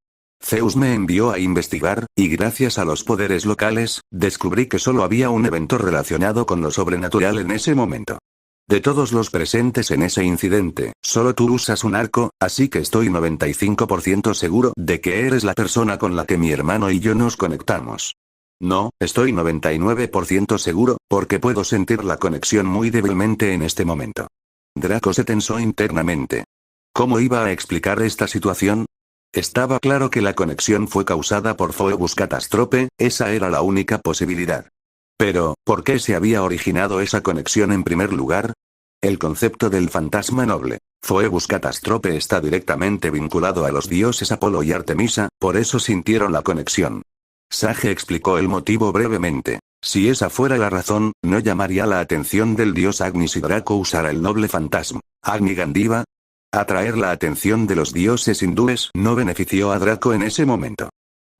Zeus me envió a investigar, y gracias a los poderes locales, descubrí que solo había un evento relacionado con lo sobrenatural en ese momento. De todos los presentes en ese incidente, solo tú usas un arco, así que estoy 95% seguro de que eres la persona con la que mi hermano y yo nos conectamos. No, estoy 99% seguro, porque puedo sentir la conexión muy débilmente en este momento. Draco se tensó internamente. ¿Cómo iba a explicar esta situación? Estaba claro que la conexión fue causada por Phoebus Catástrope, esa era la única posibilidad. Pero, ¿por qué se había originado esa conexión en primer lugar? El concepto del fantasma noble. Phoebus Catástrope está directamente vinculado a los dioses Apolo y Artemisa, por eso sintieron la conexión. Sage explicó el motivo brevemente. Si esa fuera la razón, no llamaría la atención del dios Agni si Draco usara el noble fantasma. Agni Gandiva. Atraer la atención de los dioses hindúes no benefició a Draco en ese momento.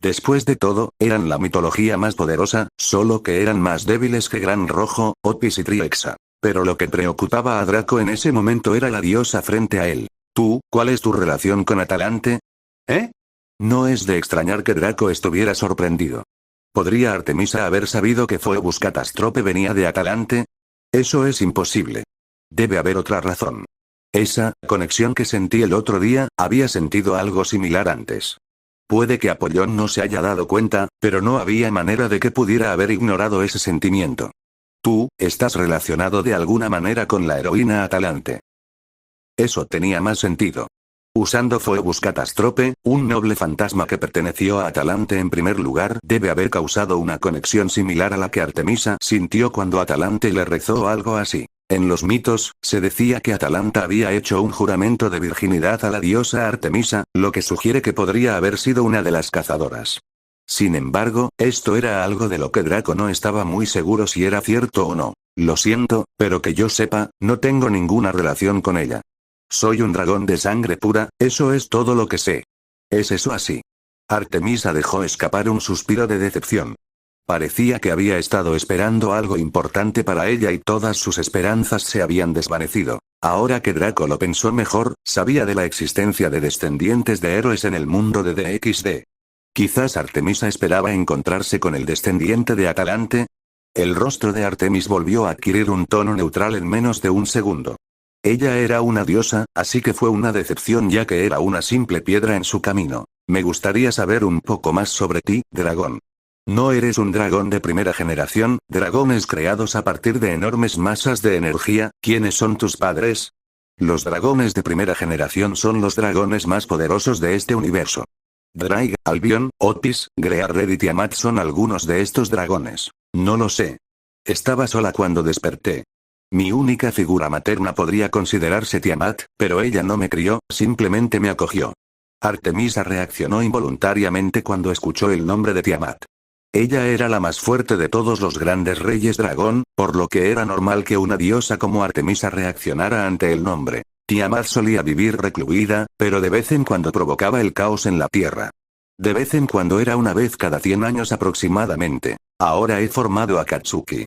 Después de todo, eran la mitología más poderosa, solo que eran más débiles que Gran Rojo, Opis y Triexa. Pero lo que preocupaba a Draco en ese momento era la diosa frente a él. ¿Tú, cuál es tu relación con Atalante? ¿Eh? No es de extrañar que Draco estuviera sorprendido. ¿Podría Artemisa haber sabido que Phoebus Catástrope venía de Atalante? Eso es imposible. Debe haber otra razón. Esa conexión que sentí el otro día, había sentido algo similar antes. Puede que Apollón no se haya dado cuenta, pero no había manera de que pudiera haber ignorado ese sentimiento. Tú, estás relacionado de alguna manera con la heroína Atalante. Eso tenía más sentido. Usando Phoebus Catastrope, un noble fantasma que perteneció a Atalante en primer lugar, debe haber causado una conexión similar a la que Artemisa sintió cuando Atalante le rezó algo así. En los mitos, se decía que Atalanta había hecho un juramento de virginidad a la diosa Artemisa, lo que sugiere que podría haber sido una de las cazadoras. Sin embargo, esto era algo de lo que Draco no estaba muy seguro si era cierto o no. Lo siento, pero que yo sepa, no tengo ninguna relación con ella. Soy un dragón de sangre pura, eso es todo lo que sé. ¿Es eso así? Artemisa dejó escapar un suspiro de decepción. Parecía que había estado esperando algo importante para ella y todas sus esperanzas se habían desvanecido. Ahora que Draco lo pensó mejor, sabía de la existencia de descendientes de héroes en el mundo de DXD. Quizás Artemisa esperaba encontrarse con el descendiente de Atalante. El rostro de Artemis volvió a adquirir un tono neutral en menos de un segundo. Ella era una diosa, así que fue una decepción ya que era una simple piedra en su camino. Me gustaría saber un poco más sobre ti, dragón. No eres un dragón de primera generación, dragones creados a partir de enormes masas de energía. ¿Quiénes son tus padres? Los dragones de primera generación son los dragones más poderosos de este universo. Draiga, Albion, Otis, Grearred y Tiamat son algunos de estos dragones. No lo sé. Estaba sola cuando desperté. Mi única figura materna podría considerarse Tiamat, pero ella no me crió, simplemente me acogió. Artemisa reaccionó involuntariamente cuando escuchó el nombre de Tiamat. Ella era la más fuerte de todos los grandes reyes dragón, por lo que era normal que una diosa como Artemisa reaccionara ante el nombre. Tiamat solía vivir recluida, pero de vez en cuando provocaba el caos en la tierra. De vez en cuando era una vez cada 100 años aproximadamente. Ahora he formado Akatsuki.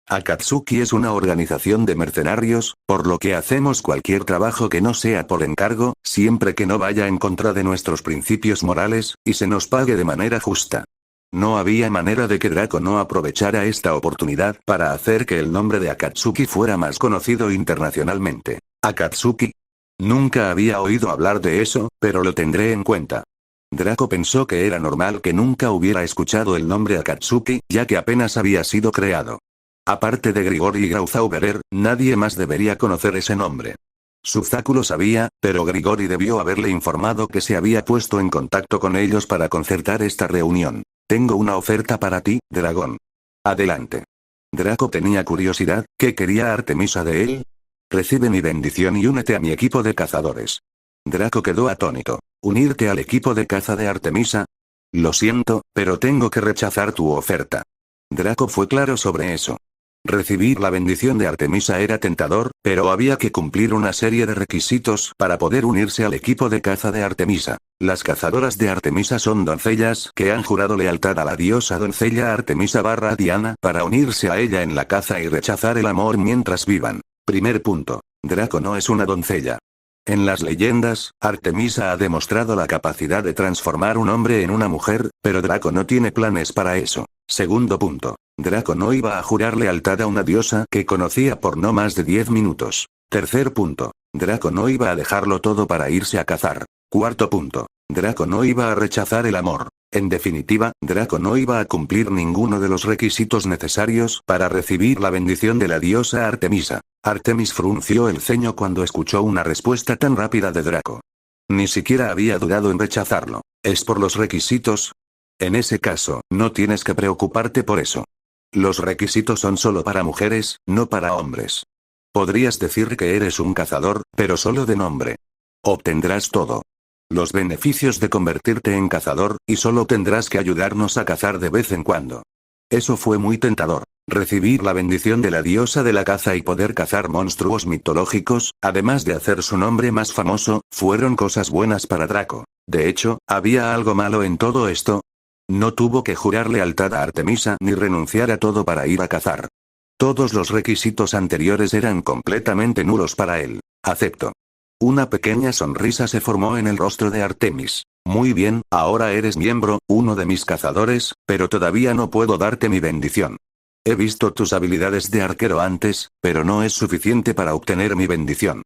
Akatsuki es una organización de mercenarios, por lo que hacemos cualquier trabajo que no sea por encargo, siempre que no vaya en contra de nuestros principios morales, y se nos pague de manera justa. No había manera de que Draco no aprovechara esta oportunidad para hacer que el nombre de Akatsuki fuera más conocido internacionalmente. ¿Akatsuki? Nunca había oído hablar de eso, pero lo tendré en cuenta. Draco pensó que era normal que nunca hubiera escuchado el nombre Akatsuki, ya que apenas había sido creado. Aparte de Grigori y Grauzauberer, nadie más debería conocer ese nombre. Suzaku lo sabía, pero Grigori debió haberle informado que se había puesto en contacto con ellos para concertar esta reunión. Tengo una oferta para ti, dragón. Adelante. Draco tenía curiosidad, ¿qué quería Artemisa de él? Recibe mi bendición y únete a mi equipo de cazadores. Draco quedó atónito. ¿Unirte al equipo de caza de Artemisa? Lo siento, pero tengo que rechazar tu oferta. Draco fue claro sobre eso. Recibir la bendición de Artemisa era tentador, pero había que cumplir una serie de requisitos para poder unirse al equipo de caza de Artemisa. Las cazadoras de Artemisa son doncellas que han jurado lealtad a la diosa doncella Artemisa Diana para unirse a ella en la caza y rechazar el amor mientras vivan. Primer punto. Draco no es una doncella. En las leyendas, Artemisa ha demostrado la capacidad de transformar un hombre en una mujer, pero Draco no tiene planes para eso. Segundo punto. Draco no iba a jurar lealtad a una diosa que conocía por no más de 10 minutos. Tercer punto. Draco no iba a dejarlo todo para irse a cazar. Cuarto punto. Draco no iba a rechazar el amor. En definitiva, Draco no iba a cumplir ninguno de los requisitos necesarios para recibir la bendición de la diosa Artemisa. Artemis frunció el ceño cuando escuchó una respuesta tan rápida de Draco. Ni siquiera había dudado en rechazarlo. ¿Es por los requisitos? En ese caso, no tienes que preocuparte por eso. Los requisitos son solo para mujeres, no para hombres. Podrías decir que eres un cazador, pero solo de nombre. Obtendrás todo. Los beneficios de convertirte en cazador, y solo tendrás que ayudarnos a cazar de vez en cuando. Eso fue muy tentador. Recibir la bendición de la diosa de la caza y poder cazar monstruos mitológicos, además de hacer su nombre más famoso, fueron cosas buenas para Draco. De hecho, ¿había algo malo en todo esto? No tuvo que jurar lealtad a Artemisa ni renunciar a todo para ir a cazar. Todos los requisitos anteriores eran completamente nulos para él. Acepto. Una pequeña sonrisa se formó en el rostro de Artemis. Muy bien, ahora eres miembro, uno de mis cazadores, pero todavía no puedo darte mi bendición. He visto tus habilidades de arquero antes, pero no es suficiente para obtener mi bendición.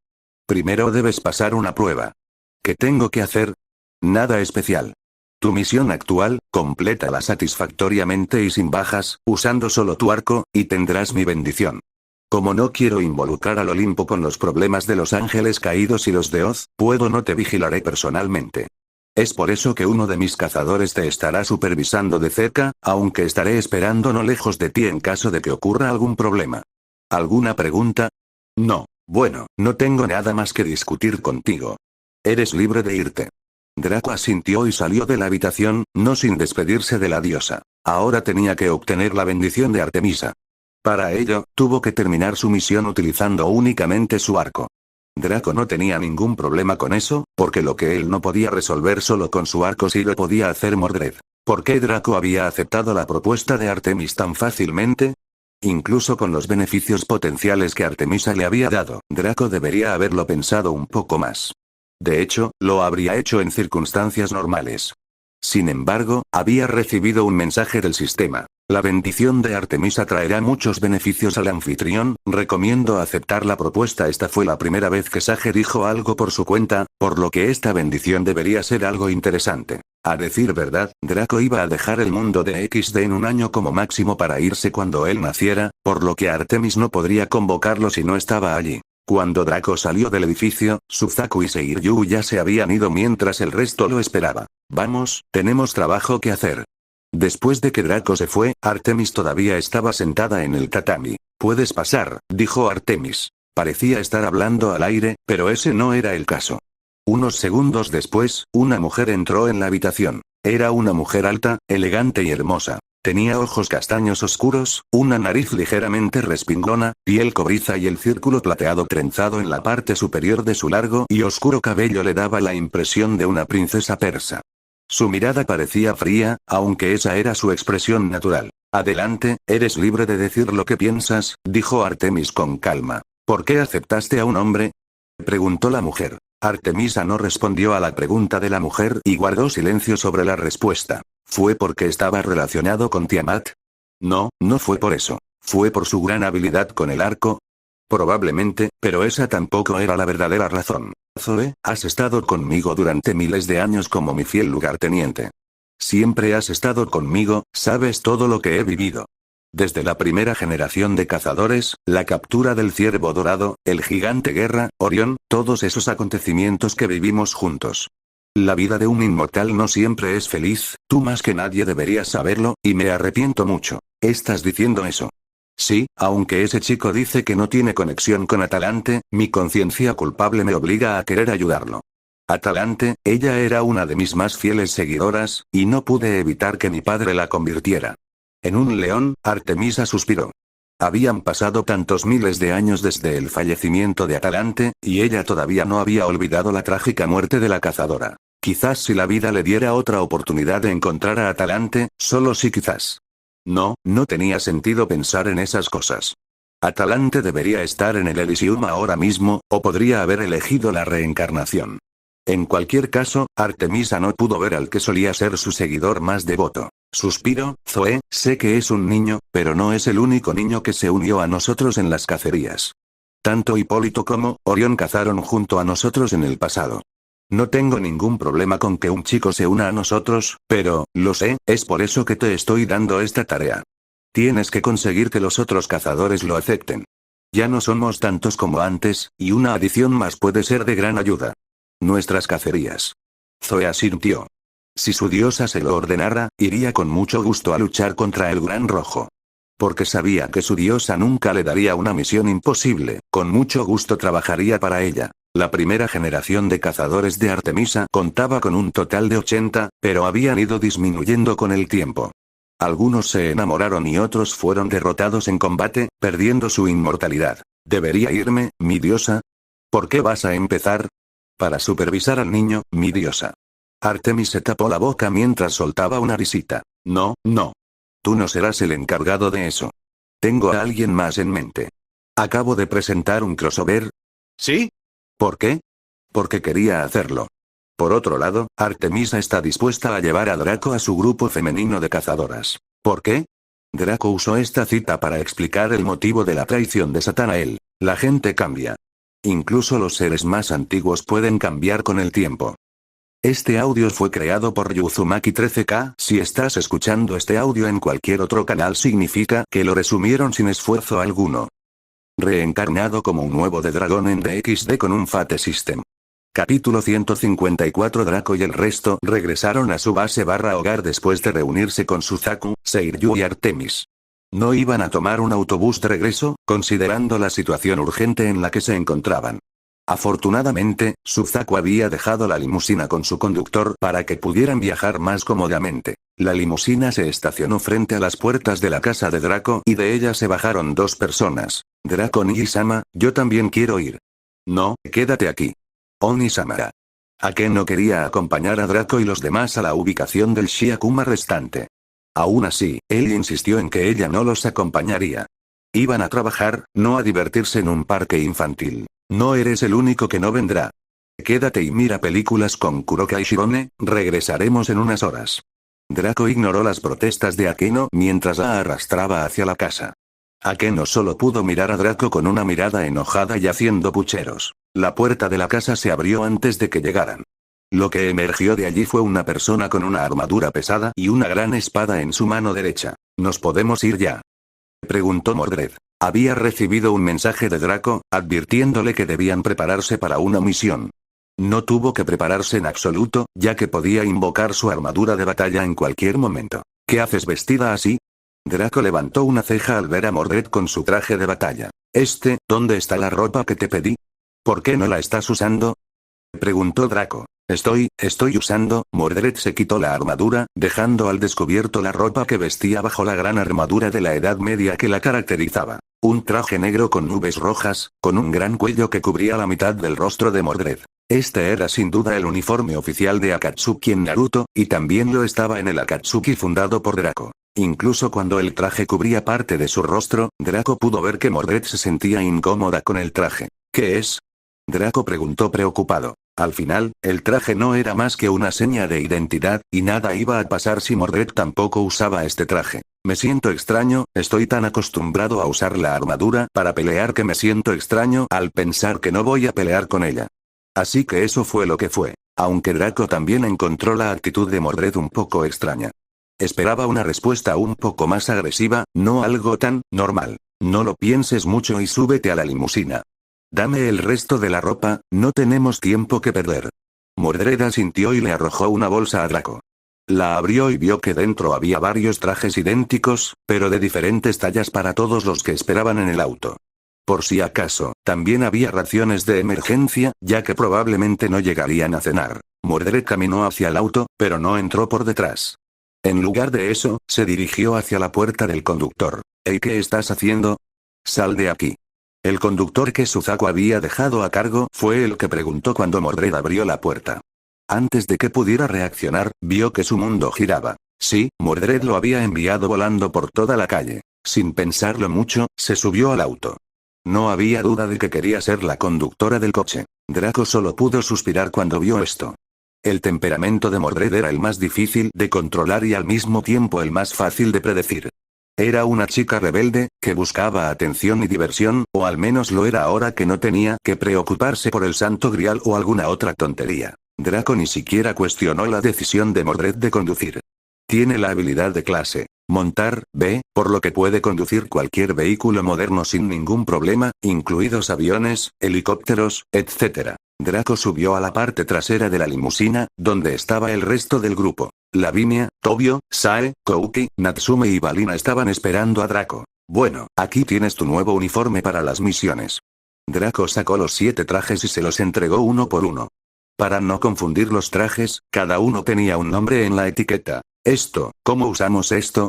Primero debes pasar una prueba. ¿Qué tengo que hacer? Nada especial. Tu misión actual, complétala satisfactoriamente y sin bajas, usando solo tu arco, y tendrás mi bendición. Como no quiero involucrar al Olimpo con los problemas de los ángeles caídos y los de Oz, puedo no te vigilaré personalmente. Es por eso que uno de mis cazadores te estará supervisando de cerca, aunque estaré esperando no lejos de ti en caso de que ocurra algún problema. ¿Alguna pregunta? No. Bueno, no tengo nada más que discutir contigo. Eres libre de irte. Draco asintió y salió de la habitación, no sin despedirse de la diosa. Ahora tenía que obtener la bendición de Artemisa. Para ello, tuvo que terminar su misión utilizando únicamente su arco. Draco no tenía ningún problema con eso, porque lo que él no podía resolver solo con su arco sí lo podía hacer Mordred. ¿Por qué Draco había aceptado la propuesta de Artemis tan fácilmente? Incluso con los beneficios potenciales que Artemisa le había dado, Draco debería haberlo pensado un poco más. De hecho, lo habría hecho en circunstancias normales. Sin embargo, había recibido un mensaje del sistema. La bendición de Artemisa traerá muchos beneficios al anfitrión, recomiendo aceptar la propuesta. Esta fue la primera vez que Sage dijo algo por su cuenta, por lo que esta bendición debería ser algo interesante. A decir verdad, Draco iba a dejar el mundo de XD en un año como máximo para irse cuando él naciera, por lo que Artemis no podría convocarlo si no estaba allí. Cuando Draco salió del edificio, Suzaku y Seiryu ya se habían ido mientras el resto lo esperaba. Vamos, tenemos trabajo que hacer. Después de que Draco se fue, Artemis todavía estaba sentada en el tatami. Puedes pasar, dijo Artemis. Parecía estar hablando al aire, pero ese no era el caso. Unos segundos después, una mujer entró en la habitación. Era una mujer alta, elegante y hermosa. Tenía ojos castaños oscuros, una nariz ligeramente respingona, piel cobriza y el círculo plateado trenzado en la parte superior de su largo y oscuro cabello le daba la impresión de una princesa persa. Su mirada parecía fría, aunque esa era su expresión natural. Adelante, eres libre de decir lo que piensas, dijo Artemis con calma. ¿Por qué aceptaste a un hombre? Preguntó la mujer. Artemisa no respondió a la pregunta de la mujer y guardó silencio sobre la respuesta. ¿Fue porque estaba relacionado con Tiamat? No, no fue por eso. ¿Fue por su gran habilidad con el arco? Probablemente, pero esa tampoco era la verdadera razón. Zoe, has estado conmigo durante miles de años como mi fiel lugarteniente. Siempre has estado conmigo, sabes todo lo que he vivido. Desde la primera generación de cazadores, la captura del ciervo dorado, el gigante guerra, Orión, todos esos acontecimientos que vivimos juntos. La vida de un inmortal no siempre es feliz, tú más que nadie deberías saberlo, y me arrepiento mucho. ¿Estás diciendo eso? Sí, aunque ese chico dice que no tiene conexión con Atalante, mi conciencia culpable me obliga a querer ayudarlo. Atalante, ella era una de mis más fieles seguidoras, y no pude evitar que mi padre la convirtiera en un león. Artemisa suspiró. Habían pasado tantos miles de años desde el fallecimiento de Atalante, y ella todavía no había olvidado la trágica muerte de la cazadora. Quizás si la vida le diera otra oportunidad de encontrar a Atalante, solo si quizás. No, no tenía sentido pensar en esas cosas. Atalante debería estar en el Elysium ahora mismo, o podría haber elegido la reencarnación. En cualquier caso, Artemisa no pudo ver al que solía ser su seguidor más devoto. Suspiro, Zoe, sé que es un niño, pero no es el único niño que se unió a nosotros en las cacerías. Tanto Hipólito como Orión cazaron junto a nosotros en el pasado. No tengo ningún problema con que un chico se una a nosotros, pero, lo sé, es por eso que te estoy dando esta tarea. Tienes que conseguir que los otros cazadores lo acepten. Ya no somos tantos como antes, y una adición más puede ser de gran ayuda. Nuestras cacerías. Zoe asintió. Si su diosa se lo ordenara, iría con mucho gusto a luchar contra el Gran Rojo. Porque sabía que su diosa nunca le daría una misión imposible, con mucho gusto trabajaría para ella. La primera generación de cazadores de Artemisa contaba con un total de 80, pero habían ido disminuyendo con el tiempo. Algunos se enamoraron y otros fueron derrotados en combate, perdiendo su inmortalidad. ¿Debería irme, mi diosa? ¿Por qué vas a empezar? Para supervisar al niño, mi diosa. Artemis se tapó la boca mientras soltaba una risita. No, no. Tú no serás el encargado de eso. Tengo a alguien más en mente. Acabo de presentar un crossover. ¿Sí? ¿Por qué? Porque quería hacerlo. Por otro lado, Artemisa está dispuesta a llevar a Draco a su grupo femenino de cazadoras. ¿Por qué? Draco usó esta cita para explicar el motivo de la traición de Satán a él. La gente cambia. Incluso los seres más antiguos pueden cambiar con el tiempo. Este audio fue creado por Yuzumaki 13K. Si estás escuchando este audio en cualquier otro canal significa que lo resumieron sin esfuerzo alguno. Reencarnado como un nuevo de Dragon en DXD con un Fate System. Capítulo 154. Draco y el resto regresaron a su base hogar después de reunirse con Suzaku, Seiryu y Artemis. No iban a tomar un autobús de regreso, considerando la situación urgente en la que se encontraban. Afortunadamente, Suzaku había dejado la limusina con su conductor para que pudieran viajar más cómodamente. La limusina se estacionó frente a las puertas de la casa de Draco y de ella se bajaron dos personas. Draco Niji-sama, yo también quiero ir. No, quédate aquí. Oni-sama. Aken no quería acompañar a Draco y los demás a la ubicación del Shiakuma restante. Aún así, él insistió en que ella no los acompañaría. Iban a trabajar, no a divertirse en un parque infantil. No eres el único que no vendrá. Quédate y mira películas con Kuroka y Shirone, regresaremos en unas horas. Draco ignoró las protestas de Akeno mientras la arrastraba hacia la casa. Akeno solo pudo mirar a Draco con una mirada enojada y haciendo pucheros. La puerta de la casa se abrió antes de que llegaran. Lo que emergió de allí fue una persona con una armadura pesada y una gran espada en su mano derecha. ¿Nos podemos ir ya?, preguntó Mordred. Había recibido un mensaje de Draco, advirtiéndole que debían prepararse para una misión. No tuvo que prepararse en absoluto, ya que podía invocar su armadura de batalla en cualquier momento. ¿Qué haces vestida así? Draco levantó una ceja al ver a Mordred con su traje de batalla. ¿Dónde está la ropa que te pedí? ¿Por qué no la estás usando?, preguntó Draco. Estoy usando. Mordred se quitó la armadura, dejando al descubierto la ropa que vestía bajo la gran armadura de la Edad Media que la caracterizaba. Un traje negro con nubes rojas, con un gran cuello que cubría la mitad del rostro de Mordred. Este era sin duda el uniforme oficial de Akatsuki en Naruto, y también lo estaba en el Akatsuki fundado por Draco. Incluso cuando el traje cubría parte de su rostro, Draco pudo ver que Mordred se sentía incómoda con el traje. ¿Qué es?, Draco preguntó preocupado. Al final, el traje no era más que una seña de identidad, y nada iba a pasar si Mordred tampoco usaba este traje. Me siento extraño, estoy tan acostumbrado a usar la armadura para pelear que me siento extraño al pensar que no voy a pelear con ella. Así que eso fue lo que fue. Aunque Draco también encontró la actitud de Mordred un poco extraña. Esperaba una respuesta un poco más agresiva, no algo tan normal. No lo pienses mucho y súbete a la limusina. Dame el resto de la ropa, no tenemos tiempo que perder. Mordred asintió y le arrojó una bolsa a Draco. La abrió y vio que dentro había varios trajes idénticos, pero de diferentes tallas para todos los que esperaban en el auto. Por si acaso, también había raciones de emergencia, ya que probablemente no llegarían a cenar. Mordred caminó hacia el auto, pero no entró por detrás. En lugar de eso, se dirigió hacia la puerta del conductor. «¿Hey, qué estás haciendo? Sal de aquí». El conductor que Suzaku había dejado a cargo fue el que preguntó cuando Mordred abrió la puerta. Antes de que pudiera reaccionar, vio que su mundo giraba. Sí, Mordred lo había enviado volando por toda la calle. Sin pensarlo mucho, se subió al auto. No había duda de que quería ser la conductora del coche. Draco solo pudo suspirar cuando vio esto. El temperamento de Mordred era el más difícil de controlar y al mismo tiempo el más fácil de predecir. Era una chica rebelde, que buscaba atención y diversión, o al menos lo era ahora que no tenía que preocuparse por el Santo Grial o alguna otra tontería. Draco ni siquiera cuestionó la decisión de Mordred de conducir. Tiene la habilidad de clase montar B, por lo que puede conducir cualquier vehículo moderno sin ningún problema, incluidos aviones, helicópteros, etc. Draco subió a la parte trasera de la limusina, donde estaba el resto del grupo. Lavinia, Tobio, Sae, Kouki, Natsume y Balina estaban esperando a Draco. Bueno, aquí tienes tu nuevo uniforme para las misiones. Draco sacó los 7 trajes y se los entregó uno por uno. Para no confundir los trajes, cada uno tenía un nombre en la etiqueta. ¿Cómo usamos esto?,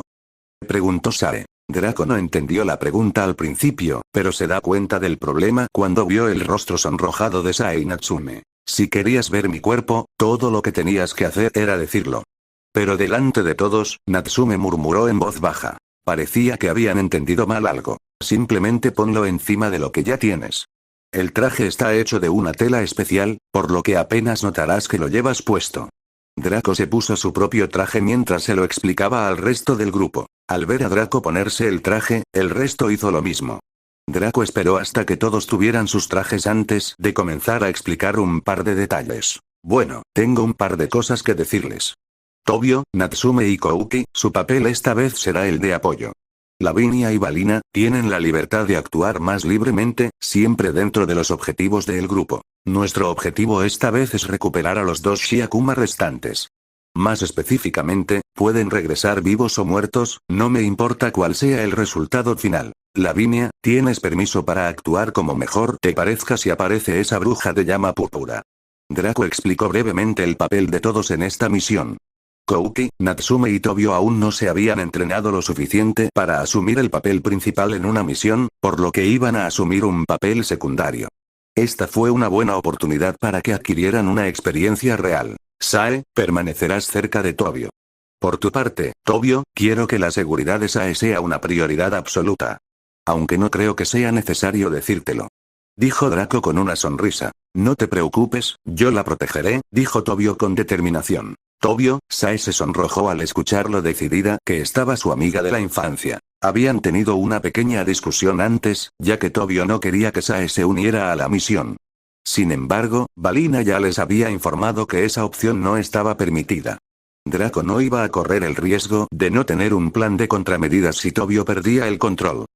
preguntó Sae. Draco no entendió la pregunta al principio, pero se da cuenta del problema cuando vio el rostro sonrojado de Sae y Natsume. Si querías ver mi cuerpo, todo lo que tenías que hacer era decirlo. Pero delante de todos, Natsume murmuró en voz baja. Parecía que habían entendido mal algo. Simplemente ponlo encima de lo que ya tienes. El traje está hecho de una tela especial, por lo que apenas notarás que lo llevas puesto. Draco se puso su propio traje mientras se lo explicaba al resto del grupo. Al ver a Draco ponerse el traje, el resto hizo lo mismo. Draco esperó hasta que todos tuvieran sus trajes antes de comenzar a explicar un par de detalles. Bueno, tengo un par de cosas que decirles. Tobio, Natsume y Kouki, su papel esta vez será el de apoyo. Lavinia y Balina tienen la libertad de actuar más libremente, siempre dentro de los objetivos del grupo. Nuestro objetivo esta vez es recuperar a los dos Shiakuma restantes. Más específicamente, pueden regresar vivos o muertos, no me importa cuál sea el resultado final. Lavinia, tienes permiso para actuar como mejor te parezca si aparece esa bruja de llama púrpura. Draco explicó brevemente el papel de todos en esta misión. Kouki, Natsume y Tobio aún no se habían entrenado lo suficiente para asumir el papel principal en una misión, por lo que iban a asumir un papel secundario. Esta fue una buena oportunidad para que adquirieran una experiencia real. Sae, permanecerás cerca de Tobio. Por tu parte, Tobio, quiero que la seguridad de Sae sea una prioridad absoluta. Aunque no creo que sea necesario decírtelo. Dijo Draco con una sonrisa. No te preocupes, yo la protegeré, dijo Tobio con determinación. Tobio, Sae se sonrojó al escuchar lo decidida que estaba su amiga de la infancia. Habían tenido una pequeña discusión antes, ya que Tobio no quería que Sae se uniera a la misión. Sin embargo, Balina ya les había informado que esa opción no estaba permitida. Draco no iba a correr el riesgo de no tener un plan de contramedidas si Tobio perdía el control.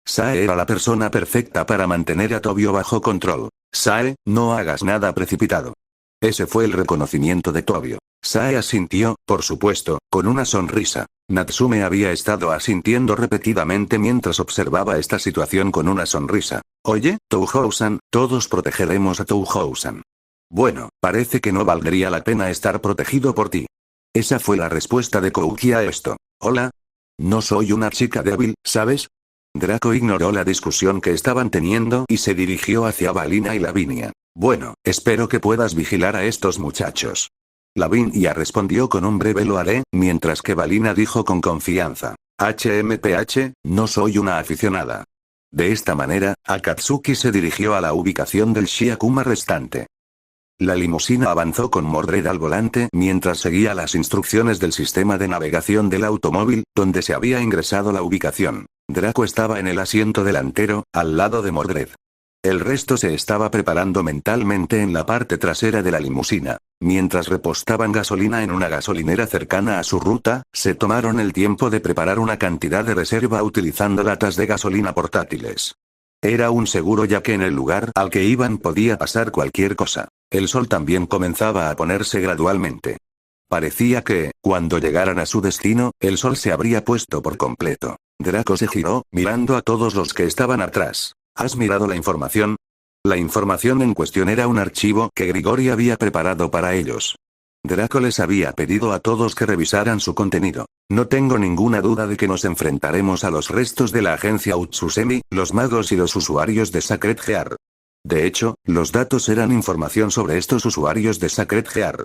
Sae era la persona perfecta para mantener a Tobio bajo control. Sae, no hagas nada precipitado. Ese fue el reconocimiento de Tobio. Sae asintió, por supuesto, con una sonrisa. Natsume había estado asintiendo repetidamente mientras observaba esta situación con una sonrisa. Oye, Touhou-san, todos protegeremos a Touhou-san. Bueno, parece que no valdría la pena estar protegido por ti. Esa fue la respuesta de Kouki a esto. Hola. No soy una chica débil, ¿sabes? Draco ignoró la discusión que estaban teniendo y se dirigió hacia Balina y Lavinia. Bueno, espero que puedas vigilar a estos muchachos. Lavinia respondió con un breve lo haré, mientras que Balina dijo con confianza. HMPH, no soy una aficionada. De esta manera, Akatsuki se dirigió a la ubicación del Shiakuma restante. La limusina avanzó con Mordred al volante mientras seguía las instrucciones del sistema de navegación del automóvil, donde se había ingresado la ubicación. Draco estaba en el asiento delantero, al lado de Mordred. El resto se estaba preparando mentalmente en la parte trasera de la limusina. Mientras repostaban gasolina en una gasolinera cercana a su ruta, se tomaron el tiempo de preparar una cantidad de reserva utilizando latas de gasolina portátiles. Era un seguro ya que en el lugar al que iban podía pasar cualquier cosa. El sol también comenzaba a ponerse gradualmente. Parecía que, cuando llegaran a su destino, el sol se habría puesto por completo. Draco se giró, mirando a todos los que estaban atrás. ¿Has mirado la información? La información en cuestión era un archivo que Grigori había preparado para ellos. Draco les había pedido a todos que revisaran su contenido. No tengo ninguna duda de que nos enfrentaremos a los restos de la agencia Utsusemi, los magos y los usuarios de Sacred Gear. De hecho, los datos eran información sobre estos usuarios de Sacred Gear.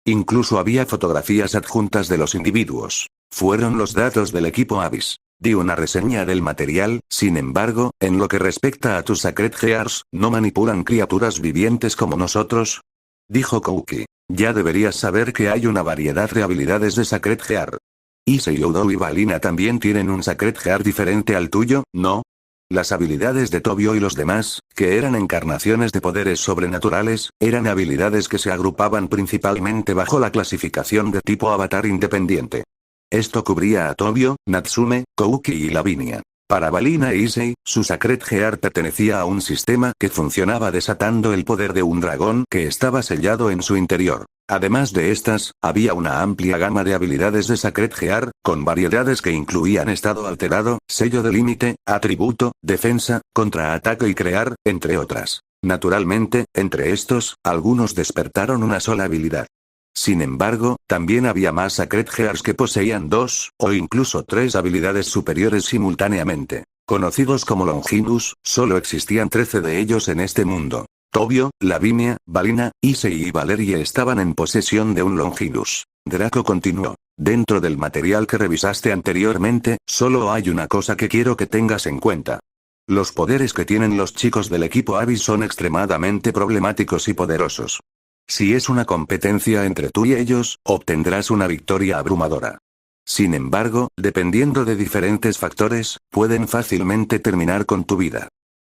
Incluso había fotografías adjuntas de los individuos. Fueron los datos del equipo Abyss. Di una reseña del material, sin embargo, en lo que respecta a tus Sacred Gears, ¿no manipulan criaturas vivientes como nosotros? Dijo Kouki. Ya deberías saber que hay una variedad de habilidades de Sacred Gear. Issei Oudou y Balina también tienen un Sacred Gear diferente al tuyo, ¿no? Las habilidades de Tobio y los demás, que eran encarnaciones de poderes sobrenaturales, eran habilidades que se agrupaban principalmente bajo la clasificación de tipo avatar independiente. Esto cubría a Tobio, Natsume, Kouki y Lavinia. Para Balina e Issei, su Sacred Gear pertenecía a un sistema que funcionaba desatando el poder de un dragón que estaba sellado en su interior. Además de estas, había una amplia gama de habilidades de Sacred Gear, con variedades que incluían estado alterado, sello de límite, atributo, defensa, contraataque y crear, entre otras. Naturalmente, entre estos, algunos despertaron una sola habilidad. Sin embargo, también había más Sacred Gears que poseían 2, o incluso 3 habilidades superiores simultáneamente. Conocidos como Longinus, solo existían 13 de ellos en este mundo. Tobio, Lavinia, Balina, Issei y Valerie estaban en posesión de un Longinus. Draco continuó. Dentro del material que revisaste anteriormente, solo hay una cosa que quiero que tengas en cuenta. Los poderes que tienen los chicos del equipo Abyss son extremadamente problemáticos y poderosos. Si es una competencia entre tú y ellos, obtendrás una victoria abrumadora. Sin embargo, dependiendo de diferentes factores, pueden fácilmente terminar con tu vida.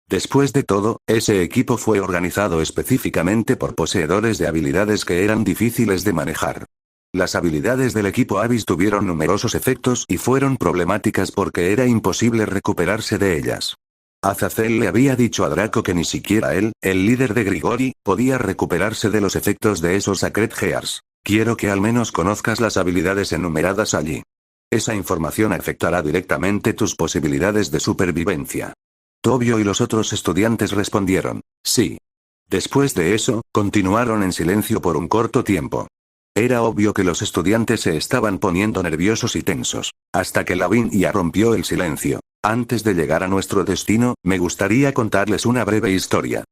Después de todo, ese equipo fue organizado específicamente por poseedores de habilidades que eran difíciles de manejar. Las habilidades del equipo Abyss tuvieron numerosos efectos y fueron problemáticas porque era imposible recuperarse de ellas. Azazel le había dicho a Draco que ni siquiera él, el líder de Grigori, podía recuperarse de los efectos de esos Sacred Gears. Quiero que al menos conozcas las habilidades enumeradas allí. Esa información afectará directamente tus posibilidades de supervivencia. Tobio y los otros estudiantes respondieron, sí. Después de eso, continuaron en silencio por un corto tiempo. Era obvio que los estudiantes se estaban poniendo nerviosos y tensos, hasta que Lavinia rompió el silencio. Antes de llegar a nuestro destino, me gustaría contarles una breve historia.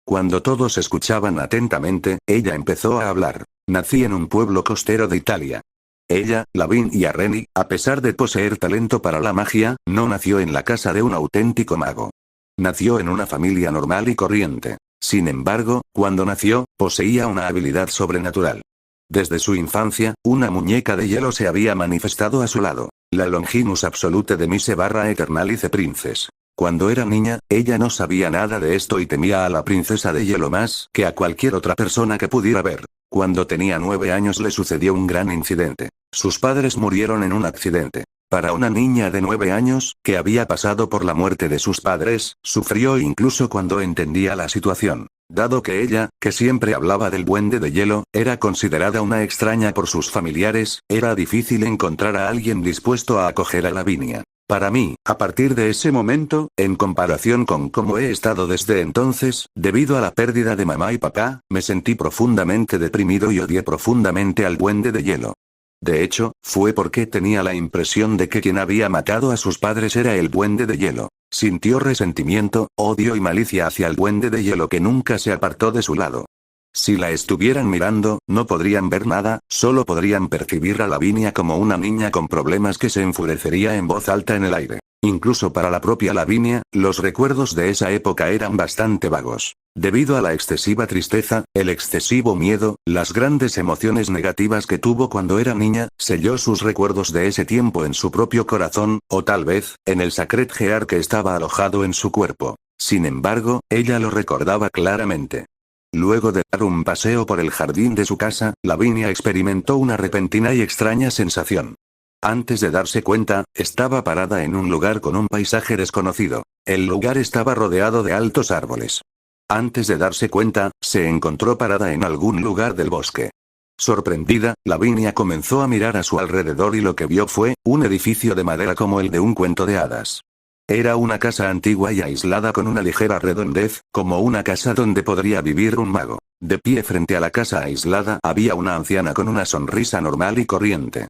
Cuando todos escuchaban atentamente, ella empezó a hablar. Nací en un pueblo costero de Italia. Ella, Lavinia Reni, a pesar de poseer talento para la magia, no nació en la casa de un auténtico mago. Nació en una familia normal y corriente. Sin embargo, cuando nació, poseía una habilidad sobrenatural. Desde su infancia, una muñeca de hielo se había manifestado a su lado. La Longinus Absolute de Mise / Eternalice Princess. Cuando era niña, ella no sabía nada de esto y temía a la princesa de hielo más que a cualquier otra persona que pudiera ver. Cuando tenía 9 años le sucedió un gran incidente. Sus padres murieron en un accidente. Para una niña de 9 años, que había pasado por la muerte de sus padres, sufrió incluso cuando entendía la situación. Dado que ella, que siempre hablaba del duende de hielo, era considerada una extraña por sus familiares, era difícil encontrar a alguien dispuesto a acoger a Lavinia. Para mí, a partir de ese momento, en comparación con cómo he estado desde entonces, debido a la pérdida de mamá y papá, me sentí profundamente deprimido y odié profundamente al duende de hielo. De hecho, fue porque tenía la impresión de que quien había matado a sus padres era el duende de hielo. Sintió resentimiento, odio y malicia hacia el duende de hielo que nunca se apartó de su lado. Si la estuvieran mirando, no podrían ver nada, solo podrían percibir a Lavinia como una niña con problemas que se enfurecería en voz alta en el aire. Incluso para la propia Lavinia, los recuerdos de esa época eran bastante vagos. Debido a la excesiva tristeza, el excesivo miedo, las grandes emociones negativas que tuvo cuando era niña, selló sus recuerdos de ese tiempo en su propio corazón, o tal vez, en el Sacred Gear que estaba alojado en su cuerpo. Sin embargo, ella lo recordaba claramente. Luego de dar un paseo por el jardín de su casa, Lavinia experimentó una repentina y extraña sensación. Antes de darse cuenta, estaba parada en un lugar con un paisaje desconocido. El lugar estaba rodeado de altos árboles. Antes de darse cuenta, se encontró parada en algún lugar del bosque. Sorprendida, Lavinia comenzó a mirar a su alrededor y lo que vio fue un edificio de madera como el de un cuento de hadas. Era una casa antigua y aislada con una ligera redondez, como una casa donde podría vivir un mago. De pie frente a la casa aislada había una anciana con una sonrisa normal y corriente.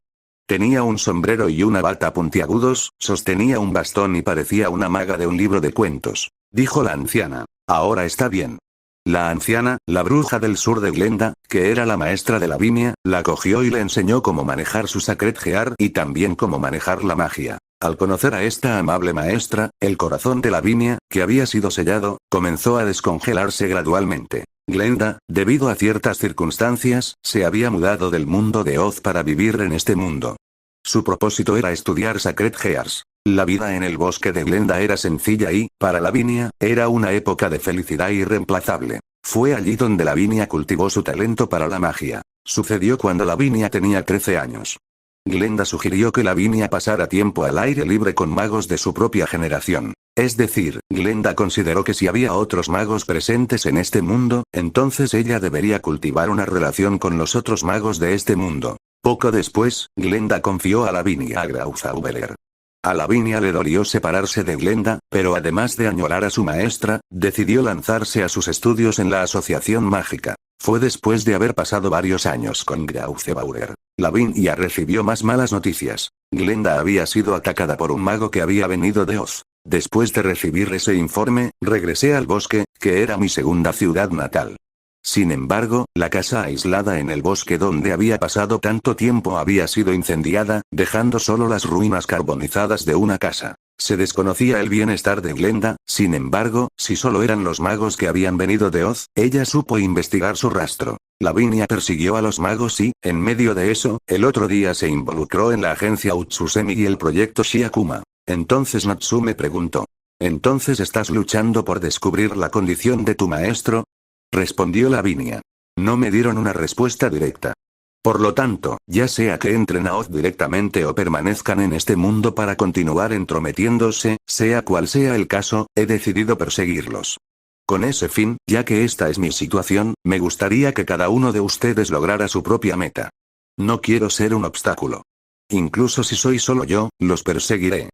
Tenía un sombrero y una bata puntiagudos, sostenía un bastón y parecía una maga de un libro de cuentos. Dijo la anciana. Ahora está bien. La anciana, la bruja del sur de Glenda, que era la maestra de Lavinia, la cogió y le enseñó cómo manejar su Sacred Gear y también cómo manejar la magia. Al conocer a esta amable maestra, el corazón de Lavinia, que había sido sellado, comenzó a descongelarse gradualmente. Glenda, debido a ciertas circunstancias, se había mudado del mundo de Oz para vivir en este mundo. Su propósito era estudiar Sacred Gears. La vida en el bosque de Glenda era sencilla y, para Lavinia, era una época de felicidad irreemplazable. Fue allí donde Lavinia cultivó su talento para la magia. Sucedió cuando Lavinia tenía 13 años. Glenda sugirió que Lavinia pasara tiempo al aire libre con magos de su propia generación. Es decir, Glenda consideró que si había otros magos presentes en este mundo, entonces ella debería cultivar una relación con los otros magos de este mundo. Poco después, Glenda confió a Lavinia a Grauzauberer. A Lavinia le dolió separarse de Glenda, pero además de añorar a su maestra, decidió lanzarse a sus estudios en la asociación mágica. Fue después de haber pasado varios años con Grauzauberer. Lavinia recibió más malas noticias. Glenda había sido atacada por un mago que había venido de Oz. Después de recibir ese informe, regresé al bosque, que era mi segunda ciudad natal. Sin embargo, la casa aislada en el bosque donde había pasado tanto tiempo había sido incendiada, dejando solo las ruinas carbonizadas de una casa. Se desconocía el bienestar de Glenda, sin embargo, si solo eran los magos que habían venido de Oz, ella supo investigar su rastro. Lavinia persiguió a los magos y, en medio de eso, el otro día se involucró en la agencia Utsusemi y el proyecto Shiakuma. Entonces Natsume preguntó. ¿Entonces estás luchando por descubrir la condición de tu maestro? Respondió Lavinia. No me dieron una respuesta directa. Por lo tanto, ya sea que entren a Oz directamente o permanezcan en este mundo para continuar entrometiéndose, sea cual sea el caso, he decidido perseguirlos. Con ese fin, ya que esta es mi situación, me gustaría que cada uno de ustedes lograra su propia meta. No quiero ser un obstáculo. Incluso si soy solo yo, los perseguiré.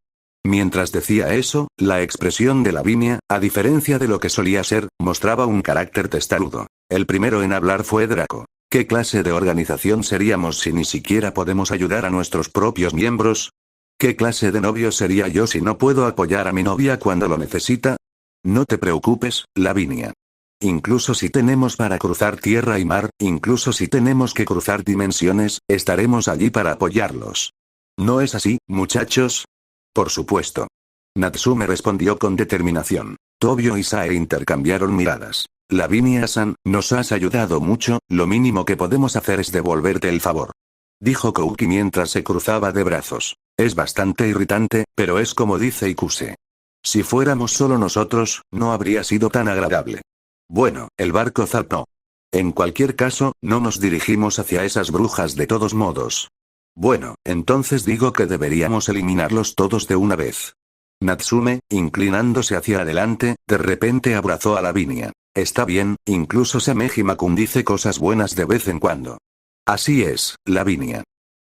Mientras decía eso, la expresión de Lavinia, a diferencia de lo que solía ser, mostraba un carácter testarudo. El primero en hablar fue Draco. ¿Qué clase de organización seríamos si ni siquiera podemos ayudar a nuestros propios miembros? ¿Qué clase de novio sería yo si no puedo apoyar a mi novia cuando lo necesita? No te preocupes, Lavinia. Incluso si tenemos para cruzar tierra y mar, incluso si tenemos que cruzar dimensiones, estaremos allí para apoyarlos. ¿No es así, muchachos? Por supuesto. Natsume respondió con determinación. Tobio y Sae intercambiaron miradas. Lavinia-san, nos has ayudado mucho, lo mínimo que podemos hacer es devolverte el favor. Dijo Kouki mientras se cruzaba de brazos. Es bastante irritante, pero es como dice Ikuse. Si fuéramos solo nosotros, no habría sido tan agradable. Bueno, el barco zarpó. En cualquier caso, no nos dirigimos hacia esas brujas de todos modos. Bueno, entonces digo que deberíamos eliminarlos todos de una vez. Natsume, inclinándose hacia adelante, de repente abrazó a Lavinia. Está bien, incluso Sameji-makun dice cosas buenas de vez en cuando. Así es, Lavinia.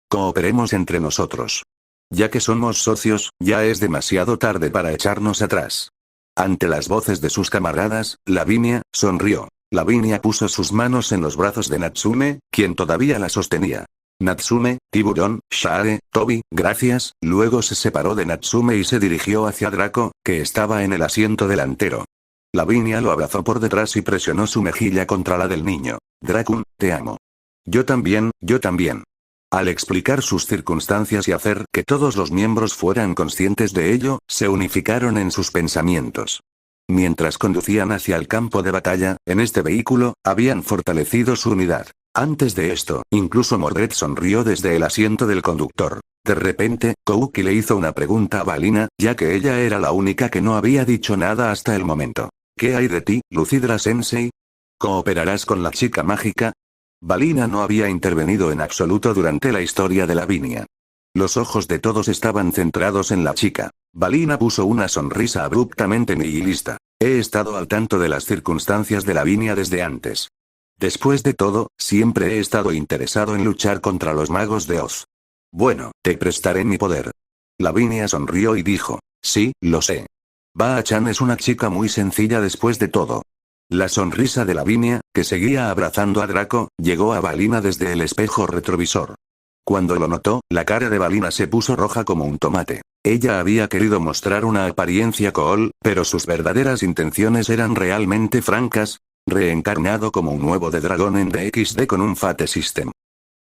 Cooperemos entre nosotros. Ya que somos socios, ya es demasiado tarde para echarnos atrás. Ante las voces de sus camaradas, Lavinia sonrió. Lavinia puso sus manos en los brazos de Natsume, quien todavía la sostenía. Natsume, Tiburón, Sae, Tobi, gracias. Luego se separó de Natsume y se dirigió hacia Draco, que estaba en el asiento delantero. Lavinia lo abrazó por detrás y presionó su mejilla contra la del niño. Draco, te amo. Yo también, yo también. Al explicar sus circunstancias y hacer que todos los miembros fueran conscientes de ello, se unificaron en sus pensamientos. Mientras conducían hacia el campo de batalla, en este vehículo, habían fortalecido su unidad. Antes de esto, incluso Mordred sonrió desde el asiento del conductor. De repente, Kouki le hizo una pregunta a Balina, ya que ella era la única que no había dicho nada hasta el momento. ¿Qué hay de ti, Lucidra Sensei? ¿Cooperarás con la chica mágica? Balina no había intervenido en absoluto durante la historia de Lavinia. Los ojos de todos estaban centrados en la chica. Balina puso una sonrisa abruptamente nihilista. He estado al tanto de las circunstancias de Lavinia desde antes. Después de todo, siempre he estado interesado en luchar contra los magos de Oz. Bueno, te prestaré mi poder. Lavinia sonrió y dijo, sí, lo sé. Ba-chan es una chica muy sencilla después de todo. La sonrisa de Lavinia, que seguía abrazando a Draco, llegó a Balina desde el espejo retrovisor. Cuando lo notó, la cara de Balina se puso roja como un tomate. Ella había querido mostrar una apariencia cool, pero sus verdaderas intenciones eran realmente francas. Reencarnado como un nuevo de dragón en DXD con un Fate System.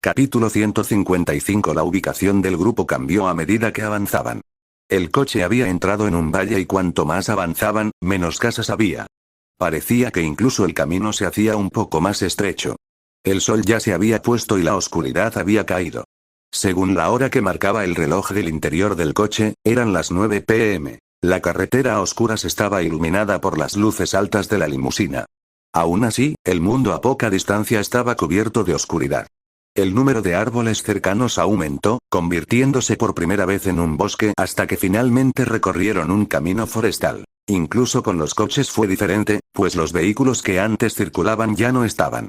Capítulo 155. La ubicación del grupo cambió a medida que avanzaban. El coche había entrado en un valle y cuanto más avanzaban, menos casas había. Parecía que incluso el camino se hacía un poco más estrecho. El sol ya se había puesto y la oscuridad había caído. Según la hora que marcaba el reloj del interior del coche, eran las 9 p.m. La carretera a oscuras estaba iluminada por las luces altas de la limusina. Aún así, el mundo a poca distancia estaba cubierto de oscuridad. El número de árboles cercanos aumentó, convirtiéndose por primera vez en un bosque hasta que finalmente recorrieron un camino forestal. Incluso con los coches fue diferente, pues los vehículos que antes circulaban ya no estaban.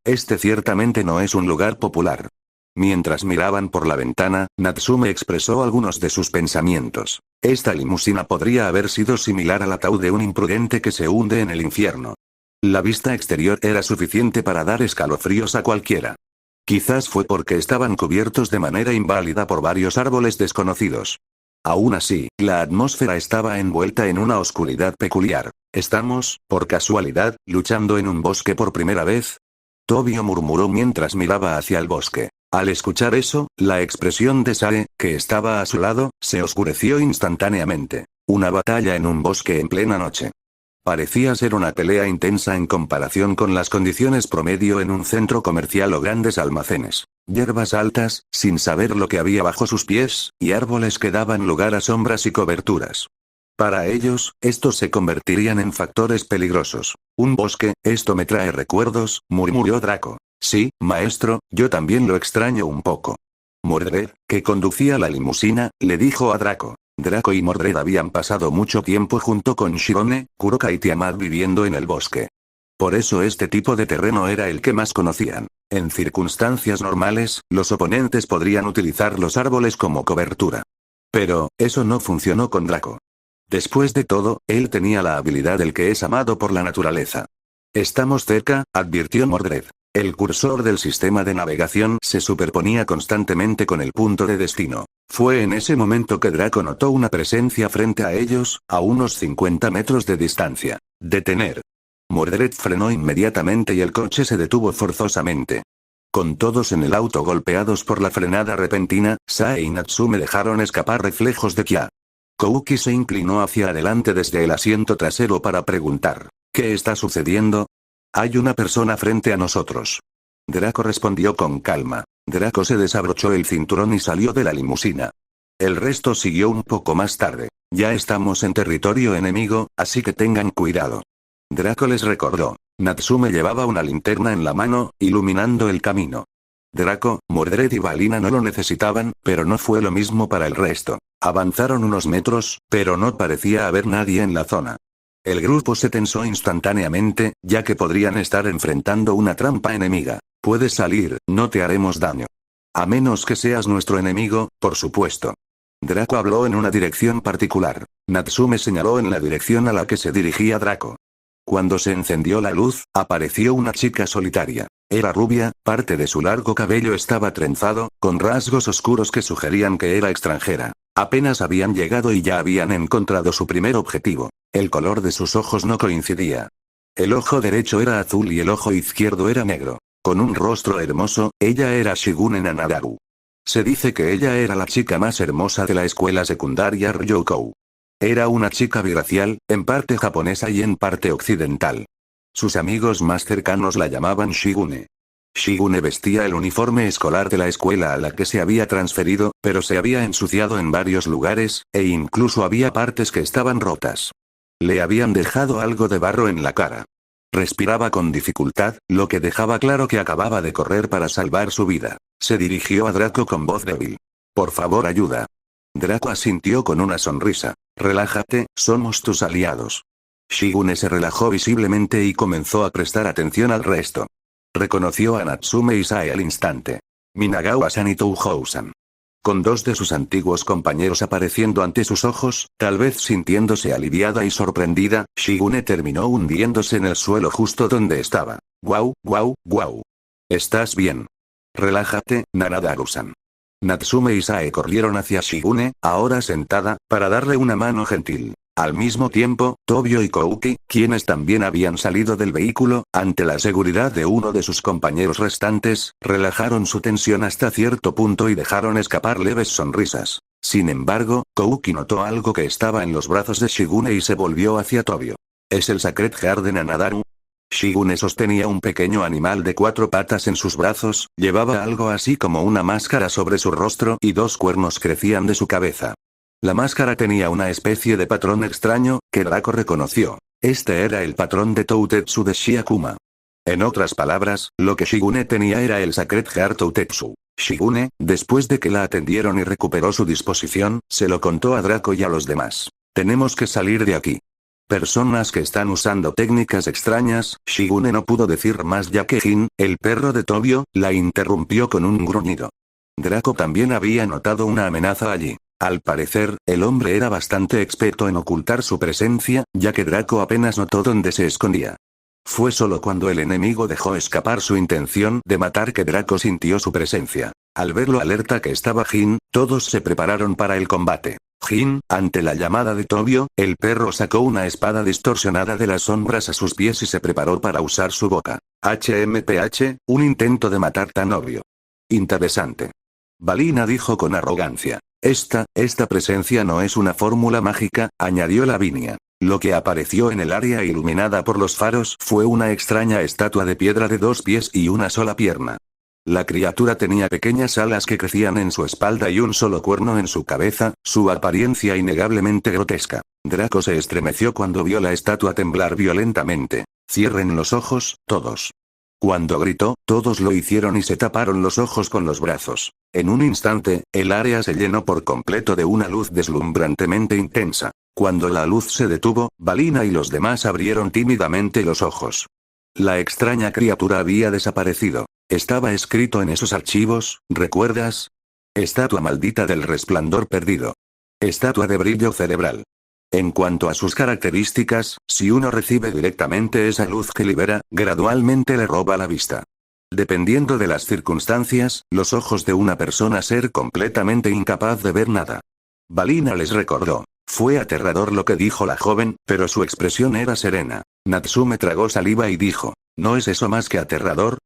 Este ciertamente no es un lugar popular. Mientras miraban por la ventana, Natsume expresó algunos de sus pensamientos. Esta limusina podría haber sido similar al ataúd de un imprudente que se hunde en el infierno. La vista exterior era suficiente para dar escalofríos a cualquiera. Quizás fue porque estaban cubiertos de manera inválida por varios árboles desconocidos. Aún así, la atmósfera estaba envuelta en una oscuridad peculiar. ¿Estamos, por casualidad, luchando en un bosque por primera vez? Tobio murmuró mientras miraba hacia el bosque. Al escuchar eso, la expresión de Sae, que estaba a su lado, se oscureció instantáneamente. Una batalla en un bosque en plena noche. Parecía ser una pelea intensa en comparación con las condiciones promedio en un centro comercial o grandes almacenes. Hierbas altas, sin saber lo que había bajo sus pies, y árboles que daban lugar a sombras y coberturas. Para ellos, estos se convertirían en factores peligrosos. Un bosque, esto me trae recuerdos, murmuró Draco. Sí, maestro, yo también lo extraño un poco. Mordred, que conducía la limusina, le dijo a Draco. Draco y Mordred habían pasado mucho tiempo junto con Shigune, Kuroka y Tiamat viviendo en el bosque. Por eso este tipo de terreno era el que más conocían. En circunstancias normales, los oponentes podrían utilizar los árboles como cobertura. Pero, eso no funcionó con Draco. Después de todo, él tenía la habilidad del que es amado por la naturaleza. Estamos cerca, advirtió Mordred. El cursor del sistema de navegación se superponía constantemente con el punto de destino. Fue en ese momento que Draco notó una presencia frente a ellos, a unos 50 metros de distancia. Detener. Mordred frenó inmediatamente y el coche se detuvo forzosamente. Con todos en el auto golpeados por la frenada repentina, Sae y Natsume dejaron escapar reflejos de Kia. Kouki se inclinó hacia adelante desde el asiento trasero para preguntar, ¿qué está sucediendo? Hay una persona frente a nosotros. Draco respondió con calma. Draco se desabrochó el cinturón y salió de la limusina. El resto siguió un poco más tarde. Ya estamos en territorio enemigo, así que tengan cuidado. Draco les recordó. Natsume llevaba una linterna en la mano, iluminando el camino. Draco, Mordred y Balina no lo necesitaban, pero no fue lo mismo para el resto. Avanzaron unos metros, pero no parecía haber nadie en la zona. El grupo se tensó instantáneamente, ya que podrían estar enfrentando una trampa enemiga. Puedes salir, no te haremos daño. A menos que seas nuestro enemigo, por supuesto. Draco habló en una dirección particular. Natsume señaló en la dirección a la que se dirigía Draco. Cuando se encendió la luz, apareció una chica solitaria. Era rubia, parte de su largo cabello estaba trenzado, con rasgos oscuros que sugerían que era extranjera. Apenas habían llegado y ya habían encontrado su primer objetivo. El color de sus ojos no coincidía. El ojo derecho era azul y el ojo izquierdo era negro. Con un rostro hermoso, ella era Shigune Nanadaru. Se dice que ella era la chica más hermosa de la escuela secundaria Ryoukou. Era una chica biracial, en parte japonesa y en parte occidental. Sus amigos más cercanos la llamaban Shigune. Shigune vestía el uniforme escolar de la escuela a la que se había transferido, pero se había ensuciado en varios lugares, e incluso había partes que estaban rotas. Le habían dejado algo de barro en la cara. Respiraba con dificultad, lo que dejaba claro que acababa de correr para salvar su vida. Se dirigió a Draco con voz débil. Por favor, ayuda. Draco asintió con una sonrisa. Relájate, somos tus aliados. Shigune se relajó visiblemente y comenzó a prestar atención al resto. Reconoció a Natsume y Sae al instante. Minagawa-san y Touhou-san. Con dos de sus antiguos compañeros apareciendo ante sus ojos, tal vez sintiéndose aliviada y sorprendida, Shigune terminó hundiéndose en el suelo justo donde estaba. Guau, guau, guau. ¿Estás bien? Relájate, Nanadaru-san. Natsume y Sae corrieron hacia Shigune, ahora sentada, para darle una mano gentil. Al mismo tiempo, Tobio y Kouki, quienes también habían salido del vehículo, ante la seguridad de uno de sus compañeros restantes, relajaron su tensión hasta cierto punto y dejaron escapar leves sonrisas. Sin embargo, Kouki notó algo que estaba en los brazos de Shigune y se volvió hacia Tobio. ¿Es el Sacred Heart de Nanadaru? Shigune sostenía un pequeño animal de 4 patas en sus brazos, llevaba algo así como una máscara sobre su rostro y 2 cuernos crecían de su cabeza. La máscara tenía una especie de patrón extraño, que Draco reconoció. Este era el patrón de Toutetsu de Shiakuma. En otras palabras, lo que Shigune tenía era el Sacred Heart Toutetsu. Shigune, después de que la atendieron y recuperó su disposición, se lo contó a Draco y a los demás. Tenemos que salir de aquí. Personas que están usando técnicas extrañas, Shigune no pudo decir más ya que Jin, el perro de Tobio, la interrumpió con un gruñido. Draco también había notado una amenaza allí. Al parecer, el hombre era bastante experto en ocultar su presencia, ya que Draco apenas notó dónde se escondía. Fue solo cuando el enemigo dejó escapar su intención de matar que Draco sintió su presencia. Al ver lo alerta que estaba Jin, todos se prepararon para el combate. Jin, ante la llamada de Tobio, el perro sacó una espada distorsionada de las sombras a sus pies y se preparó para usar su boca. HMPH, un intento de matar tan obvio. Interesante. Balina dijo con arrogancia. Esta presencia no es una fórmula mágica, añadió Lavinia. Lo que apareció en el área iluminada por los faros fue una extraña estatua de piedra de 2 pies y una sola pierna. La criatura tenía pequeñas alas que crecían en su espalda y un solo cuerno en su cabeza, su apariencia innegablemente grotesca. Draco se estremeció cuando vio la estatua temblar violentamente. «Cierren los ojos, todos». Cuando gritó, todos lo hicieron y se taparon los ojos con los brazos. En un instante, el área se llenó por completo de una luz deslumbrantemente intensa. Cuando la luz se detuvo, Balina y los demás abrieron tímidamente los ojos. La extraña criatura había desaparecido. Estaba escrito en esos archivos, ¿recuerdas? Estatua maldita del resplandor perdido. Estatua de brillo cerebral. En cuanto a sus características, si uno recibe directamente esa luz que libera, gradualmente le roba la vista. Dependiendo de las circunstancias, los ojos de una persona ser completamente incapaz de ver nada. Balina les recordó. Fue aterrador lo que dijo la joven, pero su expresión era serena. Natsume tragó saliva y dijo, ¿no es eso más que aterrador?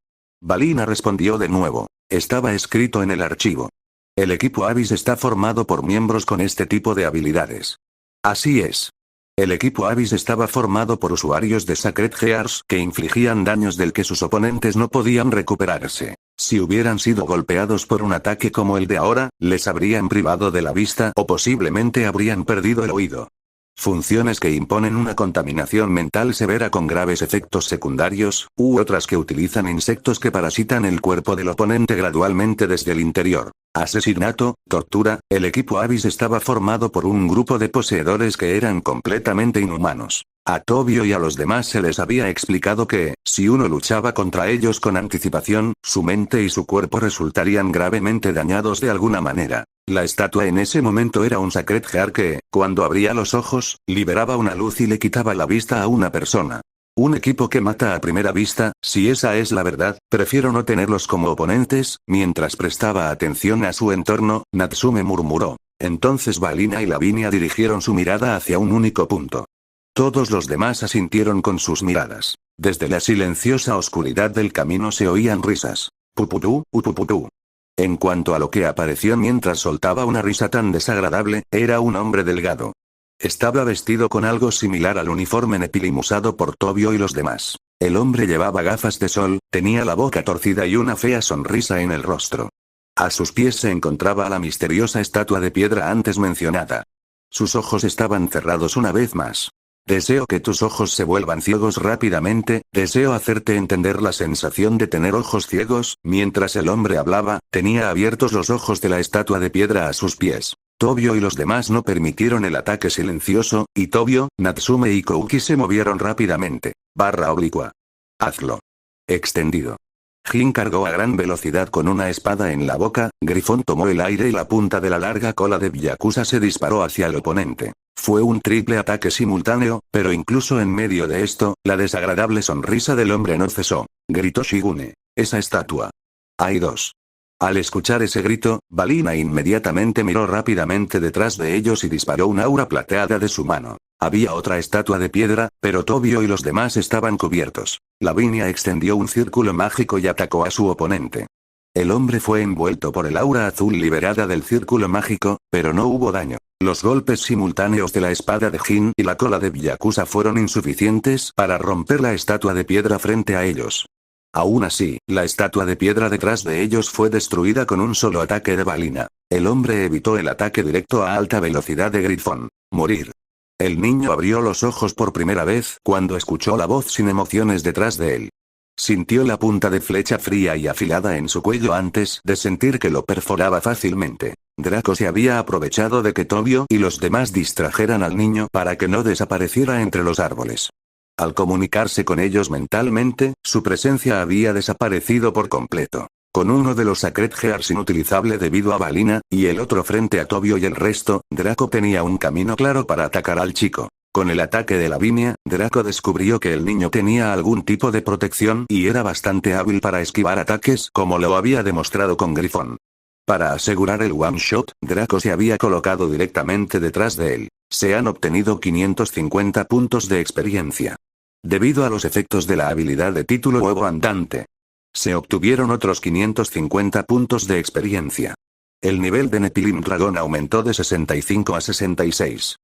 Balina respondió de nuevo. Estaba escrito en el archivo. El equipo Abyss está formado por miembros con este tipo de habilidades. Así es. El equipo Abyss estaba formado por usuarios de Sacred Gears que infligían daños del que sus oponentes no podían recuperarse. Si hubieran sido golpeados por un ataque como el de ahora, les habrían privado de la vista o posiblemente habrían perdido el oído. Funciones que imponen una contaminación mental severa con graves efectos secundarios, u otras que utilizan insectos que parasitan el cuerpo del oponente gradualmente desde el interior. Asesinato, tortura, el equipo Abyss estaba formado por un grupo de poseedores que eran completamente inhumanos. A Tobio y a los demás se les había explicado que, si uno luchaba contra ellos con anticipación, su mente y su cuerpo resultarían gravemente dañados de alguna manera. La estatua en ese momento era un Sacred Gear que, cuando abría los ojos, liberaba una luz y le quitaba la vista a una persona. Un equipo que mata a primera vista, si esa es la verdad, prefiero no tenerlos como oponentes. Mientras prestaba atención a su entorno, Natsume murmuró. Entonces Balina y Lavinia dirigieron su mirada hacia un único punto. Todos los demás asintieron con sus miradas. Desde la silenciosa oscuridad del camino se oían risas. Puputú, upuputú. En cuanto a lo que apareció mientras soltaba una risa tan desagradable, era un hombre delgado. Estaba vestido con algo similar al uniforme Nephilim usado por Tobio y los demás. El hombre llevaba gafas de sol, tenía la boca torcida y una fea sonrisa en el rostro. A sus pies se encontraba la misteriosa estatua de piedra antes mencionada. Sus ojos estaban cerrados una vez más. Deseo que tus ojos se vuelvan ciegos rápidamente, deseo hacerte entender la sensación de tener ojos ciegos. Mientras el hombre hablaba, tenía abiertos los ojos de la estatua de piedra a sus pies. Tobio y los demás no permitieron el ataque silencioso, y Tobio, Natsume y Kouki se movieron rápidamente. Barra oblicua. Hazlo. Extendido. Jin cargó a gran velocidad con una espada en la boca, Grifón tomó el aire y la punta de la larga cola de Byakuza se disparó hacia el oponente. Fue un triple ataque simultáneo, pero incluso en medio de esto, la desagradable sonrisa del hombre no cesó. Gritó Shigune. Esa estatua. Hay dos. Al escuchar ese grito, Balina inmediatamente miró rápidamente detrás de ellos y disparó un aura plateada de su mano. Había otra estatua de piedra, pero Tobio y los demás estaban cubiertos. Lavinia extendió un círculo mágico y atacó a su oponente. El hombre fue envuelto por el aura azul liberada del círculo mágico, pero no hubo daño. Los golpes simultáneos de la espada de Jin y la cola de Byakuza fueron insuficientes para romper la estatua de piedra frente a ellos. Aún así, la estatua de piedra detrás de ellos fue destruida con un solo ataque de Balina. El hombre evitó el ataque directo a alta velocidad de Grifón. Morir. El niño abrió los ojos por primera vez cuando escuchó la voz sin emociones detrás de él. Sintió la punta de flecha fría y afilada en su cuello antes de sentir que lo perforaba fácilmente. Draco se había aprovechado de que Tobio y los demás distrajeran al niño para que no desapareciera entre los árboles. Al comunicarse con ellos mentalmente, su presencia había desaparecido por completo. Con uno de los Sacred Gears inutilizable debido a Balina, y el otro frente a Tobio y el resto, Draco tenía un camino claro para atacar al chico. Con el ataque de Lavinia, Draco descubrió que el niño tenía algún tipo de protección y era bastante hábil para esquivar ataques como lo había demostrado con Grifón. Para asegurar el one shot, Draco se había colocado directamente detrás de él. Se han obtenido 550 puntos de experiencia. Debido a los efectos de la habilidad de título huevo andante, se obtuvieron otros 550 puntos de experiencia. El nivel de Nephilim Dragon aumentó de 65 a 66.